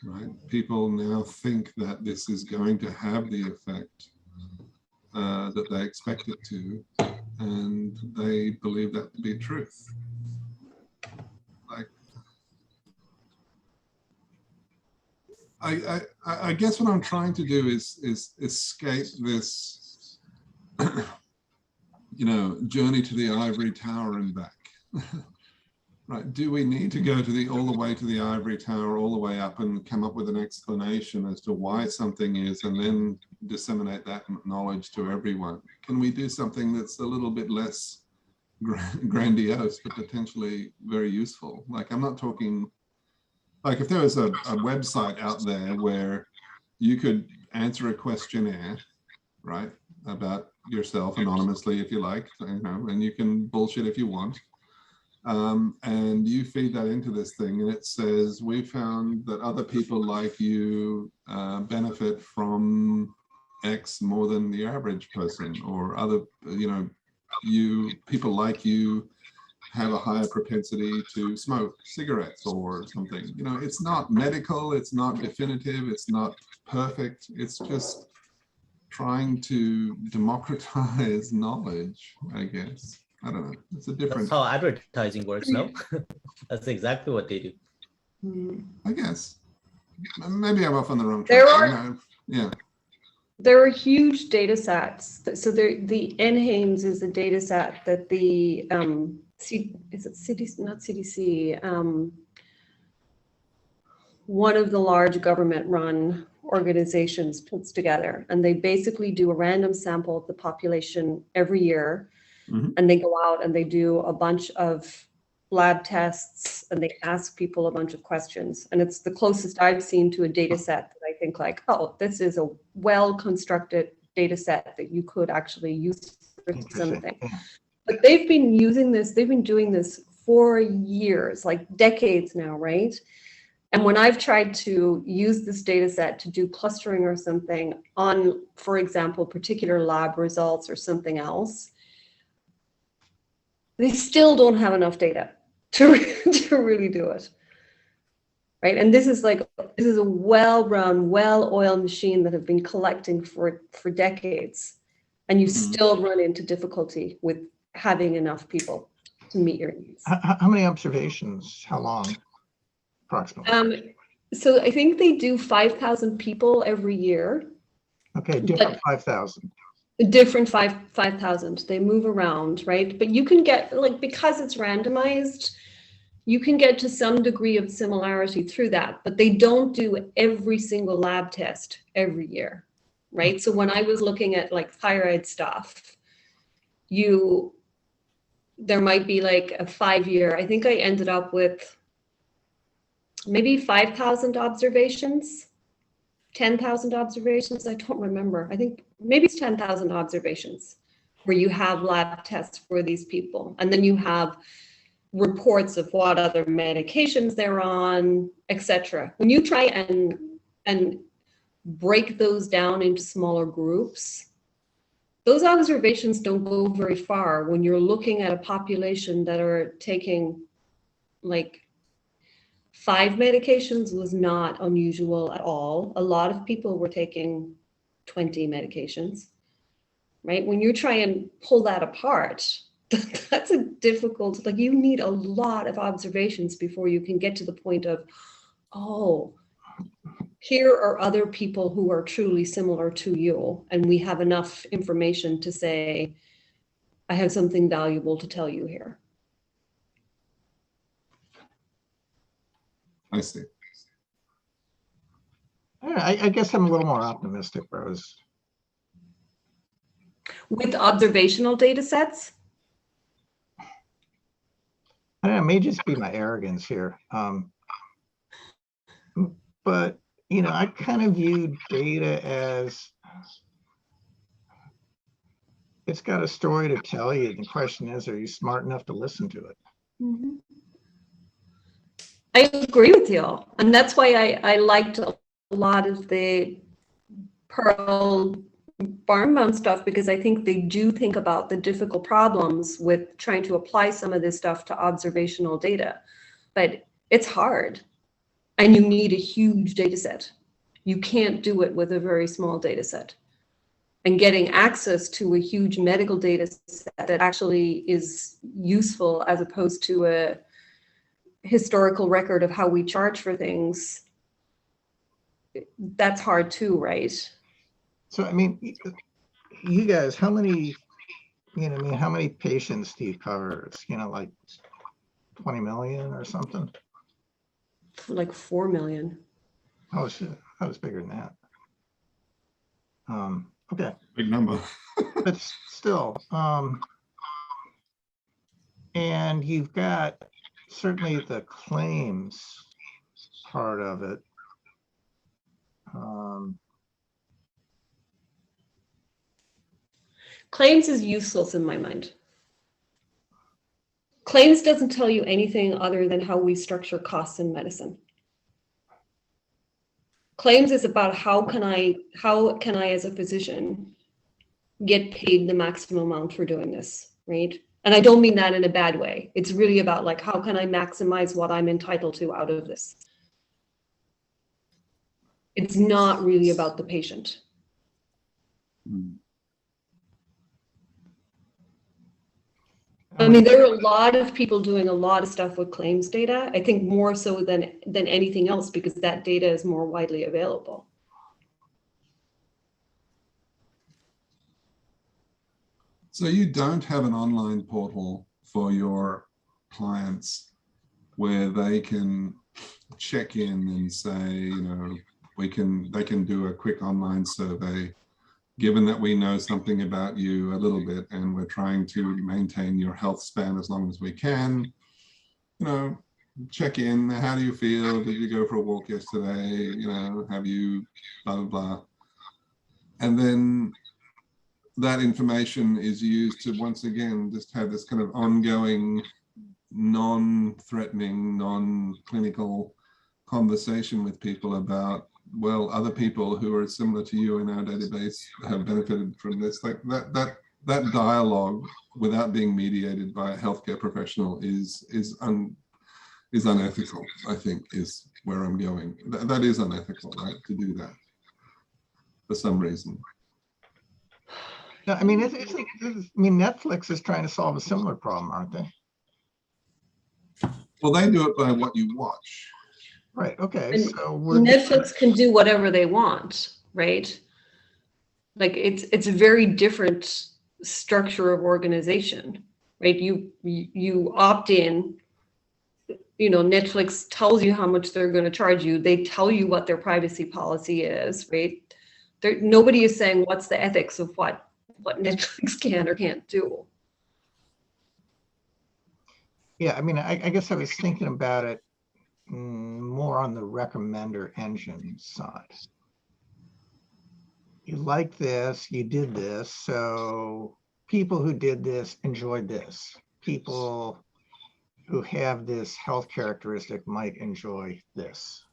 right? People now think that this is going to have the effect that they expect it to, and they believe that to be truth. Like, I guess what I'm trying to do is escape this, you know, journey to the ivory tower and back. Right? Do we need to go to all the way to the ivory tower, all the way up, and come up with an explanation as to why something is, and then disseminate that knowledge to everyone? Can we do something that's a little bit less grandiose, but potentially very useful? Like, I'm not talking, like if there was a website out there where you could answer a questionnaire, right, about yourself anonymously, if you like, you know, and you can bullshit if you want. And you feed that into this thing and it says, we found that other people like you benefit from X more than the average person, or other, you know, people like you have a higher propensity to smoke cigarettes or something. You know, it's not medical, it's not definitive, it's not perfect. It's just trying to democratize knowledge, I guess. I don't know. It's a different. That's how advertising works, no? That's exactly what they do. I guess. Maybe I'm off on the wrong track. Yeah. There are huge data sets. So the NHANES is a data set that the is it CDC, not CDC, one of the large government-run organizations puts together, and they basically do a random sample of the population every year, and they go out and they do a bunch of lab tests and they ask people a bunch of questions. And it's the closest I've seen to a data set that I think like, oh, this is a well-constructed data set that you could actually use for something. But they've been using this, they've been doing this for years, like decades now, right? And when I've tried to use this data set to do clustering or something on, for example, particular lab results or something else, they still don't have enough data to really do it, right? And this is a well-run, well-oiled machine that have been collecting for decades, and you still run into difficulty with having enough people to meet your needs. How many observations? How long, approximately? So I think they do 5,000 people every year. Okay, different 5,000. Different 5,000. They move around, right? But you can get, like, because it's randomized, you can get to some degree of similarity through that, but they don't do every single lab test every year, right? So when I was looking at like thyroid stuff, there might be like a 5-year, I think I ended up with maybe 5,000 observations. 10,000 observations, I don't remember. I think maybe it's 10,000 observations where you have lab tests for these people. And then you have reports of what other medications they're on, etc. When you try and break those down into smaller groups, those observations don't go very far when you're looking at a population that are taking like 5 medications was not unusual at all. A lot of people were taking 20 medications, right? When you try and pull that apart, that's a difficult, like you need a lot of observations before you can get to the point of, oh, here are other people who are truly similar to you. And we have enough information to say, I have something valuable to tell you here. I see. I guess I'm a little more optimistic, Rose. With observational data sets? I don't know, it may just be my arrogance here. But, you know, I kind of view data as, it's got a story to tell you. The question is, are you smart enough to listen to it? Mm-hmm. I agree with you. And that's why I liked a lot of the Pearl Barnbaum stuff, because I think they do think about the difficult problems with trying to apply some of this stuff to observational data. But it's hard. And you need a huge data set. You can't do it with a very small data set. And getting access to a huge medical data set that actually is useful as opposed to a historical record of how we charge for things, that's hard too, right? So, I mean, you guys, how many, you know, I mean, how many patients do you cover? It's, you know, like 20 million or something? Like 4 million. Oh, shit, that was bigger than that. Okay. Big number. But still, and you've got certainly the claims part of it. Claims is useless in my mind. Claims doesn't tell you anything other than how we structure costs in medicine. Claims is about how can I as a physician get paid the maximum amount for doing this, right? And I don't mean that in a bad way. It's really about like, how can I maximize what I'm entitled to out of this? It's not really about the patient. I mean, there are a lot of people doing a lot of stuff with claims data. I think more so than anything else, because that data is more widely available. So you don't have an online portal for your clients where they can check in and say, you know, they can do a quick online survey, given that we know something about you a little bit and we're trying to maintain your health span as long as we can, you know, check in, how do you feel? Did you go for a walk yesterday? You know, have you blah, blah, blah. And then that information is used to, once again, just have this kind of ongoing, non-threatening, non-clinical conversation with people about, well, other people who are similar to you in our database have benefited from this. Like that dialogue, without being mediated by a healthcare professional, is unethical, I think, is where I'm going. That is unethical, right, to do that for some reason. No, I mean, Netflix is trying to solve a similar problem, aren't they? Well, they do it by what you watch. Right. Okay. And So Netflix can do whatever they want, right? Like it's a very different structure of organization, right? You opt in. You know, Netflix tells you how much they're going to charge you. They tell you what their privacy policy is, right? Nobody is saying what's the ethics of what Netflix can or can't do. yeah, I mean, I guess I was thinking about it more on the recommender engine side. You like this, you did this, so people who did this enjoyed this. People who have this health characteristic might enjoy this.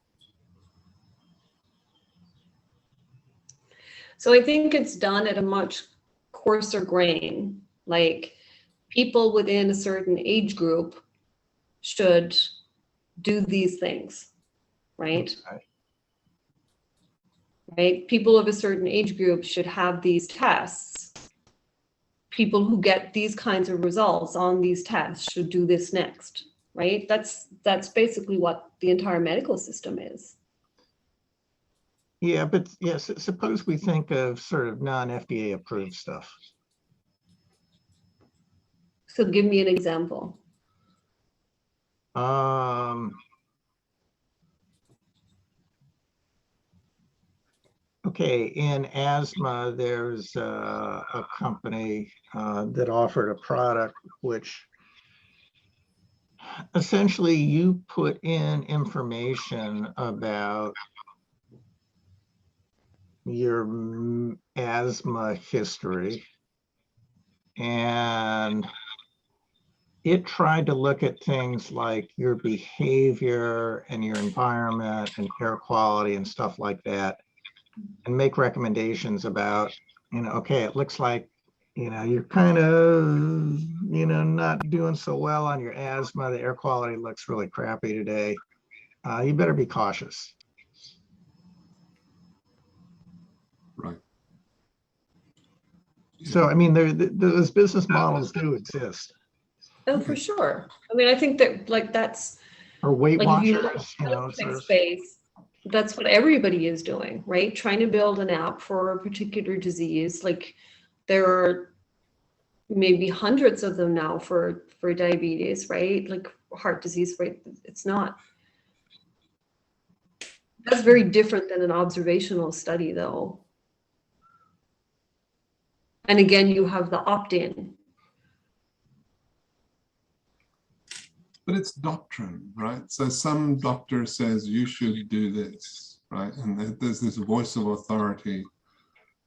So I think it's done at a much coarser grain. Like people within a certain age group should do these things, right? Okay. Right? People of a certain age group should have these tests. People who get these kinds of results on these tests should do this next, right? That's basically what the entire medical system is. Yeah, but yes, suppose we think of sort of non-FDA approved stuff. So give me an example. Okay, in asthma, there's a company that offered a product which essentially you put in information about your asthma history, and it tried to look at things like your behavior and your environment and air quality and stuff like that, and make recommendations about, okay, it looks like, you're kind of, not doing so well on your asthma. The air quality looks really crappy today. You better be cautious. Right. So, I mean, those business models do exist. Oh, for sure. I mean, I think that that's Or Weight like if you look Watchers, at the tech space, that's what everybody is doing, right? Trying to build an app for a particular disease. Like there are maybe hundreds of them now for diabetes, right? Like heart disease, right? It's not. That's very different than an observational study, though. And again, you have the opt-in. But it's doctrine, right? So some doctor says you should do this, right? And there's this voice of authority.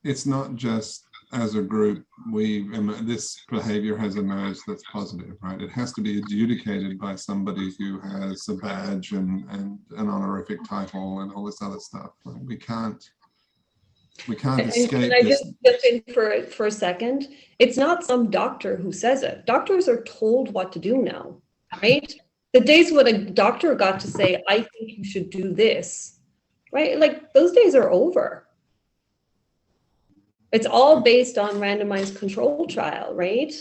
It's not just as a group, this behavior has emerged that's positive, right? It has to be adjudicated by somebody who has a badge and an honorific title and all this other stuff. Right? We can't escape Can I this. just jump in for a second? It's not some doctor who says it. Doctors are told what to do now, right? The days when a doctor got to say, I think you should do this, right? Like those days are over. It's all based on randomized control trial, right?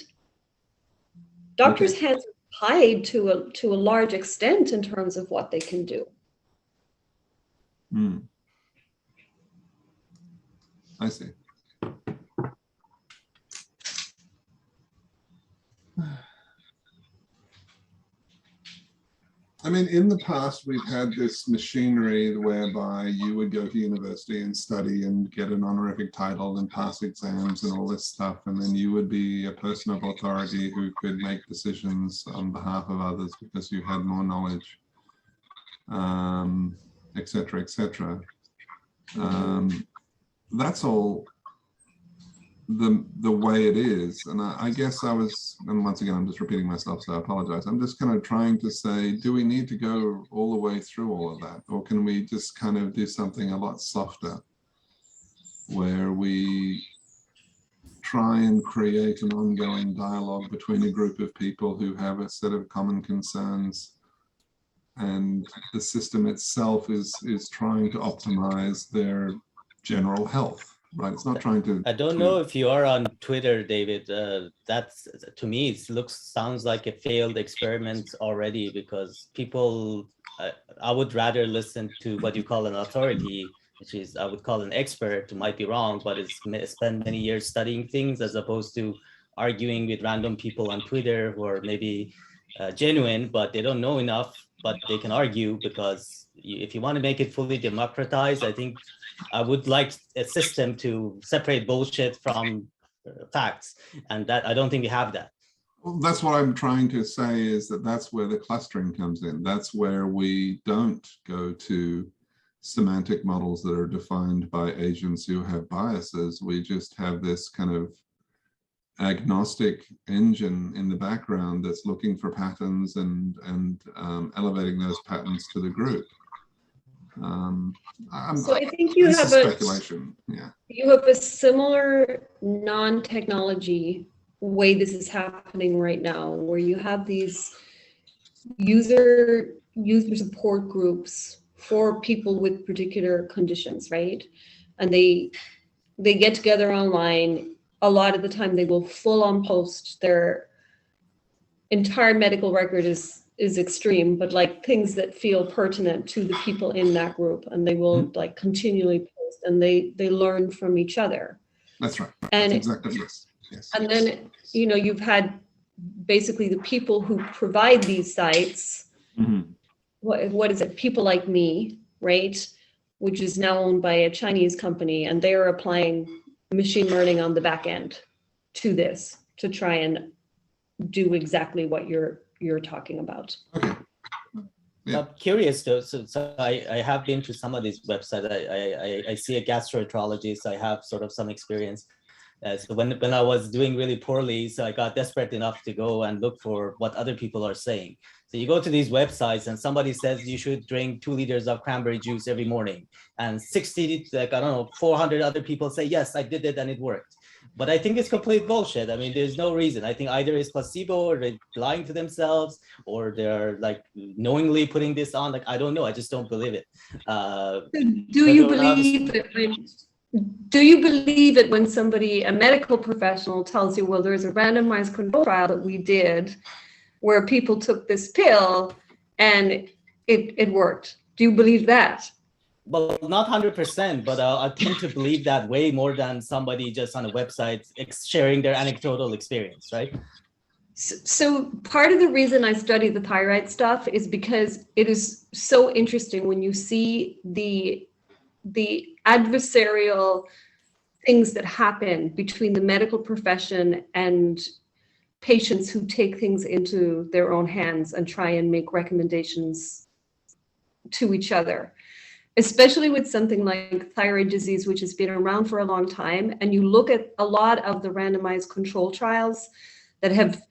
Doctors' Okay. hands are tied to a large extent in terms of what they can do. I see. I mean, in the past, we've had this machinery whereby you would go to university and study and get an honorific title and pass exams and all this stuff. And then you would be a person of authority who could make decisions on behalf of others because you had more knowledge, et cetera, et cetera. That's all the way it is. And I guess I was, and once again, I'm just repeating myself, so I apologize. I'm just kind of trying to say, do we need to go all the way through all of that? Or can we just kind of do something a lot softer where we try and create an ongoing dialogue between a group of people who have a set of common concerns, and the system itself is trying to optimize their general health? Right, it's not trying to. I don't know if you are on Twitter, David. That's, to me, it sounds like a failed experiment already, because people, I would rather listen to what you call an authority, which is, I would call an expert, who might be wrong, but it's spent many years studying things, as opposed to arguing with random people on Twitter who are maybe genuine, but they don't know enough, but they can argue. Because if you want to make it fully democratized, I think I would like a system to separate bullshit from facts, and that I don't think we have that. Well, that's what I'm trying to say, is that that's where the clustering comes in. That's where we don't go to semantic models that are defined by agents who have biases. We just have this kind of agnostic engine in the background that's looking for patterns and elevating those patterns to the group. So I think you have speculation. Yeah. You have a similar non-technology way this is happening right now, where you have these user support groups for people with particular conditions, right? And they get together online. A lot of the time they will full on post their entire medical record is extreme, but like things that feel pertinent to the people in that group, and they will like continually post, and they learn from each other. That's right. And that's exactly, yes. And then, you know, you've had basically the people who provide these sites. What is it? People Like Me, right? Which is now owned by a Chinese company, and they are applying machine learning on the back end to this to try and do exactly what you're talking about. Okay. Yeah. I'm curious though, so I have been to some of these websites. I see a gastroenterologist. I have sort of some experience. So when I was doing really poorly, so I got desperate enough to go and look for what other people are saying. So you go to these websites and somebody says you should drink 2 liters of cranberry juice every morning, and 60, like, I don't know, 400 other people say, yes, I did it and it worked. But I think it's complete bullshit. I mean, there's no reason. I think either it's placebo, or they're lying to themselves, or they're like knowingly putting this on. Like, I don't know. I just don't believe it. Do you believe it? Do you believe it when somebody, a medical professional, tells you, well, there's a randomized control trial that we did where people took this pill and it worked? Do you believe that? Well, not 100%, but I tend to believe that way more than somebody just on a website sharing their anecdotal experience, right? So part of the reason I study the thyroid stuff is because it is so interesting when you see the adversarial things that happen between the medical profession and patients who take things into their own hands and try and make recommendations to each other, especially with something like thyroid disease, which has been around for a long time. And you look at a lot of the randomized control trials that have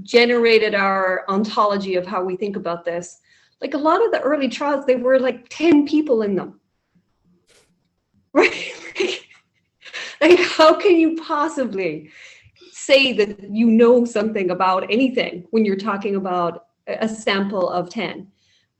generated our ontology of how we think about this. Like a lot of the early trials, there were like 10 people in them. Right? Like, how can you possibly say that you know something about anything when you're talking about a sample of 10?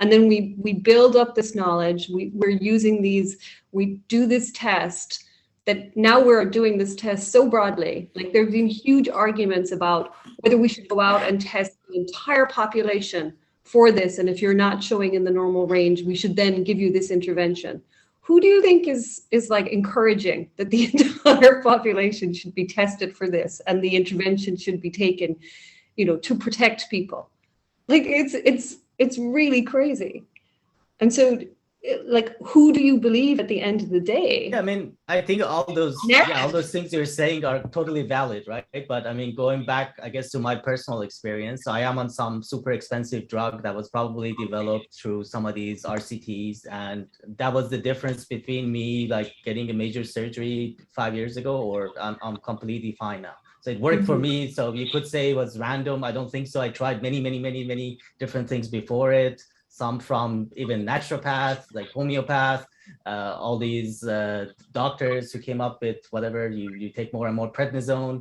And then we build up this knowledge. We're using these, we do this test, that now we're doing this test so broadly. Like, there've been huge arguments about whether we should go out and test the entire population for this. And if you're not showing in the normal range, we should then give you this intervention. Who do you think is like encouraging that the entire population should be tested for this and the intervention should be taken, you know, to protect people? Like, it's It's really crazy. And so, like, who do you believe at the end of the day? Yeah, I mean, I think all those, all those things you're saying are totally valid, right? But I mean, going back, I guess, to my personal experience, I am on some super expensive drug that was probably developed through some of these RCTs, and that was the difference between me like getting a major surgery 5 years ago, or I'm completely fine now. So it worked for me. So you could say it was random. I don't think so. I tried many different things before it. Some from even naturopaths, like homeopath, all these doctors who came up with whatever, you take more and more prednisone,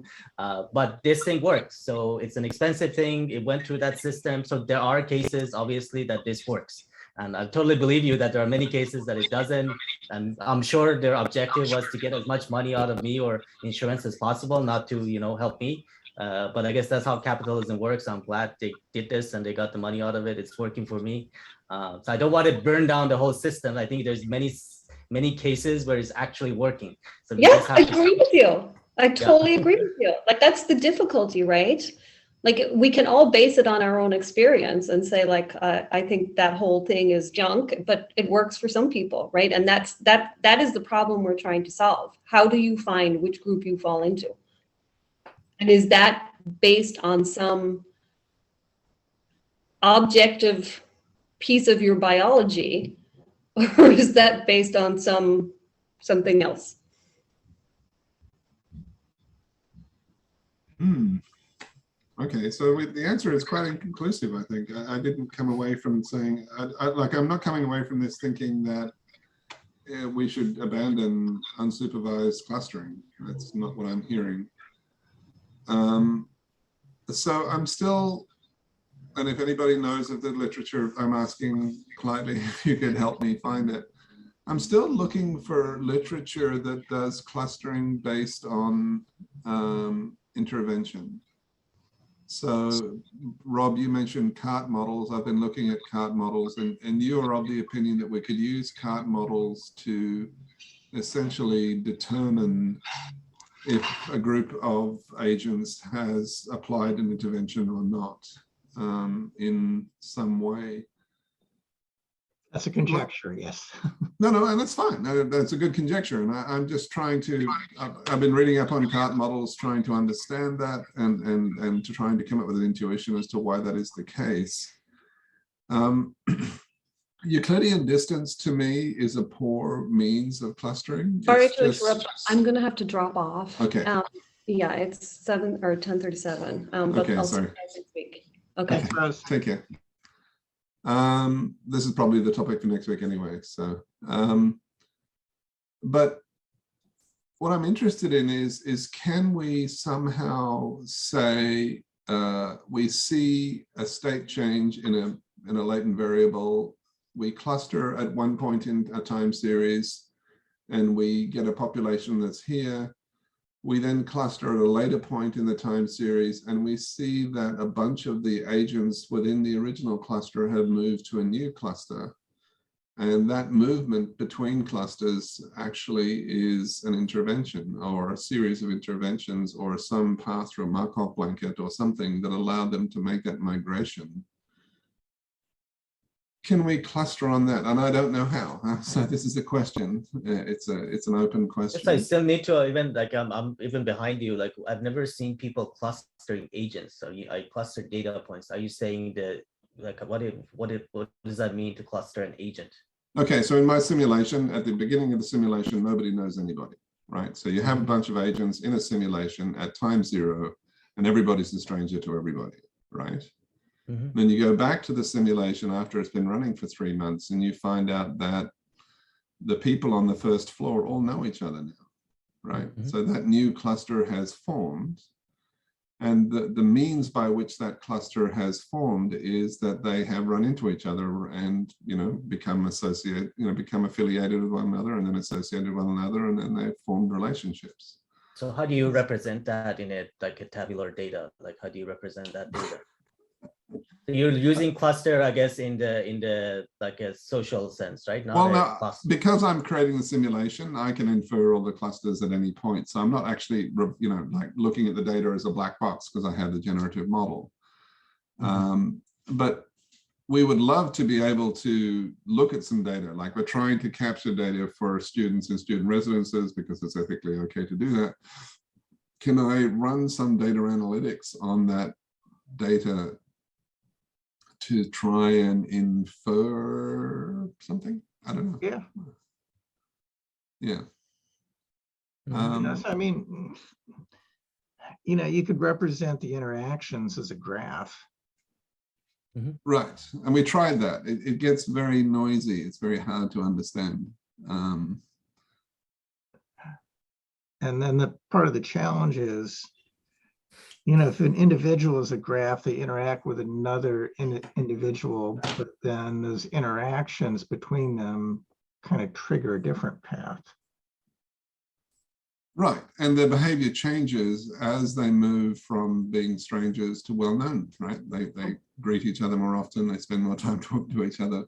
but this thing works. So it's an expensive thing. It went through that system. So there are cases, obviously, that this works. And I totally believe you that there are many cases that it doesn't. And I'm sure their objective was to get as much money out of me or insurance as possible, not to, help me. But I guess that's how capitalism works. I'm glad they did this and they got the money out of it. It's working for me. So I don't want to burn down the whole system. I think there's many cases where it's actually working. So yeah, I agree with you. I totally agree with you. Like, that's the difficulty, right? Like, we can all base it on our own experience and say, like, I think that whole thing is junk, but it works for some people, right? And that is the problem we're trying to solve. How do you find which group you fall into? And is that based on some objective piece of your biology, or is that based on something else? Okay, so the answer is quite inconclusive, I think. I didn't come away from saying, I'm not coming away from this thinking that we should abandon unsupervised clustering. That's not what I'm hearing. So I'm still, and if anybody knows of the literature, I'm asking politely if you could help me find it. I'm still looking for literature that does clustering based on intervention. So Rob, you mentioned CART models. I've been looking at CART models, and you are of the opinion that we could use CART models to essentially determine if a group of agents has applied an intervention or not in some way. That's a conjecture, yes. No, and that's fine. That's a good conjecture. And I'm just trying to, I've been reading up on CART models, trying to understand that and to trying to come up with an intuition as to why that is the case. Euclidean distance to me is a poor means of clustering. Sorry to interrupt. I'm going to have to drop off. Okay. Yeah, it's 7 or 10:37. But okay, I'll sorry. see you guys next week. Okay. Take care. This is probably the topic for next week anyway. So, but what I'm interested in is can we somehow say we see a state change in a latent variable, we cluster at one point in a time series, and we get a population that's here. We then cluster at a later point in the time series, and we see that a bunch of the agents within the original cluster have moved to a new cluster. And that movement between clusters actually is an intervention or a series of interventions or some path through a Markov blanket or something that allowed them to make that migration. Can we cluster on that? And I don't know how. So this is a question. It's an open question. Yes, I still need to even like I'm even behind you. Like I've never seen people clustering agents. So I cluster data points. Are you saying that like what does that mean to cluster an agent? Okay, so in my simulation, at the beginning of the simulation, nobody knows anybody, right? So you have a bunch of agents in a simulation at time 0, and everybody's a stranger to everybody, right? Mm-hmm. Then you go back to the simulation after it's been running for 3 months, and you find out that the people on the first floor all know each other now, right? Mm-hmm. So that new cluster has formed, and the means by which that cluster has formed is that they have run into each other and become affiliated with one another, and then associated with one another, and then they've formed relationships. So how do you represent that in a tabular data? Like how do you represent that data? You're using cluster, I guess, in the like a social sense, right? Not well, now, because I'm creating the simulation, I can infer all the clusters at any point. So I'm not actually, like looking at the data as a black box because I have the generative model. Mm-hmm. But we would love to be able to look at some data, like we're trying to capture data for students in student residences because it's ethically okay to do that. Can I run some data analytics on that data to try and infer something? I don't know. Yeah. Yeah. Yes, I mean, you could represent the interactions as a graph. Right. And we tried that. It gets very noisy. It's very hard to understand. And then the part of the challenge is, if an individual is a graph, they interact with another individual, but then those interactions between them kind of trigger a different path. Right. And their behavior changes as they move from being strangers to well-known, right? They greet each other more often. They spend more time talking to each other.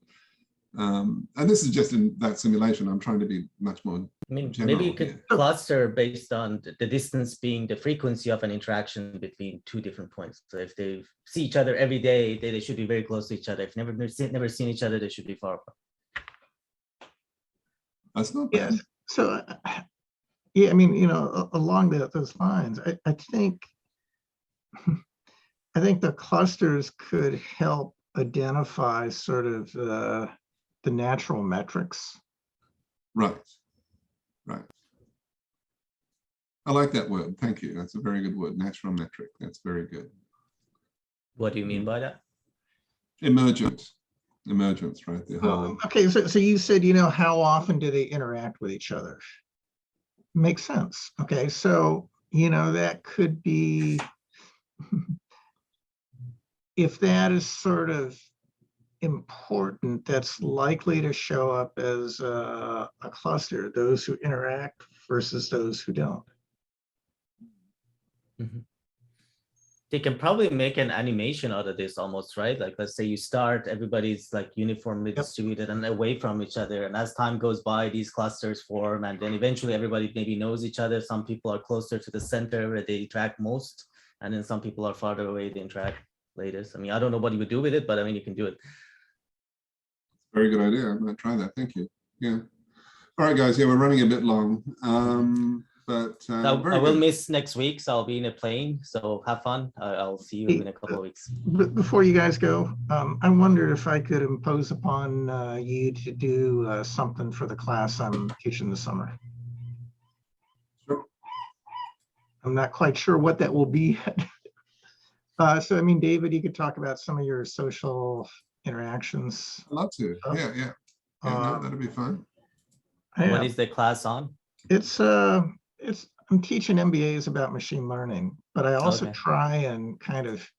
And this is just in that simulation. I'm trying to be much more maybe you could cluster based on the distance being the frequency of an interaction between two different points. So if they see each other every day, they should be very close to each other. If never seen each other, they should be far apart. That's not bad. Yes. So, yeah, I mean, along those lines, I think the clusters could help identify sort of the natural metrics. Right. Right. I like that word. Thank you. That's a very good word. Natural metric. That's very good. What do you mean by that? Emergence, right? The whole... Okay, so you said, how often do they interact with each other? Makes sense. Okay, so, that could be, if that is sort of important, that's likely to show up as a cluster, those who interact versus those who don't. They can probably make an animation out of this almost, right? Like, let's say you start, everybody's like uniformly distributed and away from each other. And as time goes by, these clusters form, and then eventually everybody maybe knows each other. Some people are closer to the center where they interact most, and then some people are farther away, they interact latest. I mean, I don't know what you would do with it, but I mean, you can do it. Very good idea. I'm going to try that. Thank you. Yeah. All right, guys. Yeah, we're running a bit long. But I will miss next week, so I'll be in a plane. So have fun. I'll see you in a couple of weeks. Before you guys go, I wondered if I could impose upon you to do something for the class I'm teaching this summer. Sure. I'm not quite sure what that will be. So, I mean, David, you could talk about some of your social interactions. I'd love to. Yeah, no, that'd be fun. What is the class on? I'm teaching MBAs about machine learning, but I also try and kind of,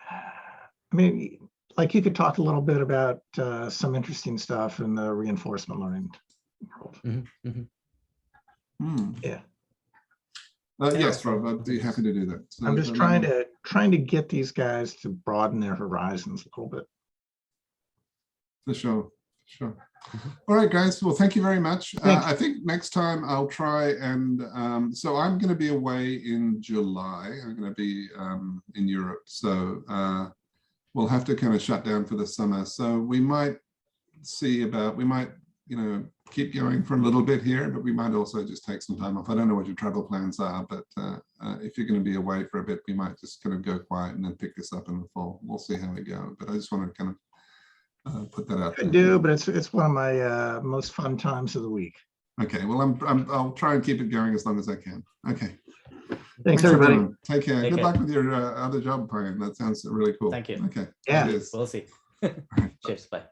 I mean, like you could talk a little bit about some interesting stuff in the reinforcement learning world. Yeah. Yes, Rob, I'd be happy to do that. So, I'm just trying to get these guys to broaden their horizons a little bit. For sure. All right, guys. Well, thank you very much. I think next time I'll try and so I'm going to be away in July. I'm going to be in Europe, so we'll have to kind of shut down for the summer. So we might see about, keep going for a little bit here, but we might also just take some time off. I don't know what your travel plans are, but if you're going to be away for a bit, we might just kind of go quiet and then pick this up in the fall. We'll see how we go. But I just want to kind of put that out. I do, but it's one of my most fun times of the week. Okay, well, I'll try and keep it going as long as I can. Okay. Thanks everybody. Everyone. Take care. Good luck with your other job, Brian. That sounds really cool. Thank you. Okay. Yeah. Cheers. We'll see. Cheers. Bye.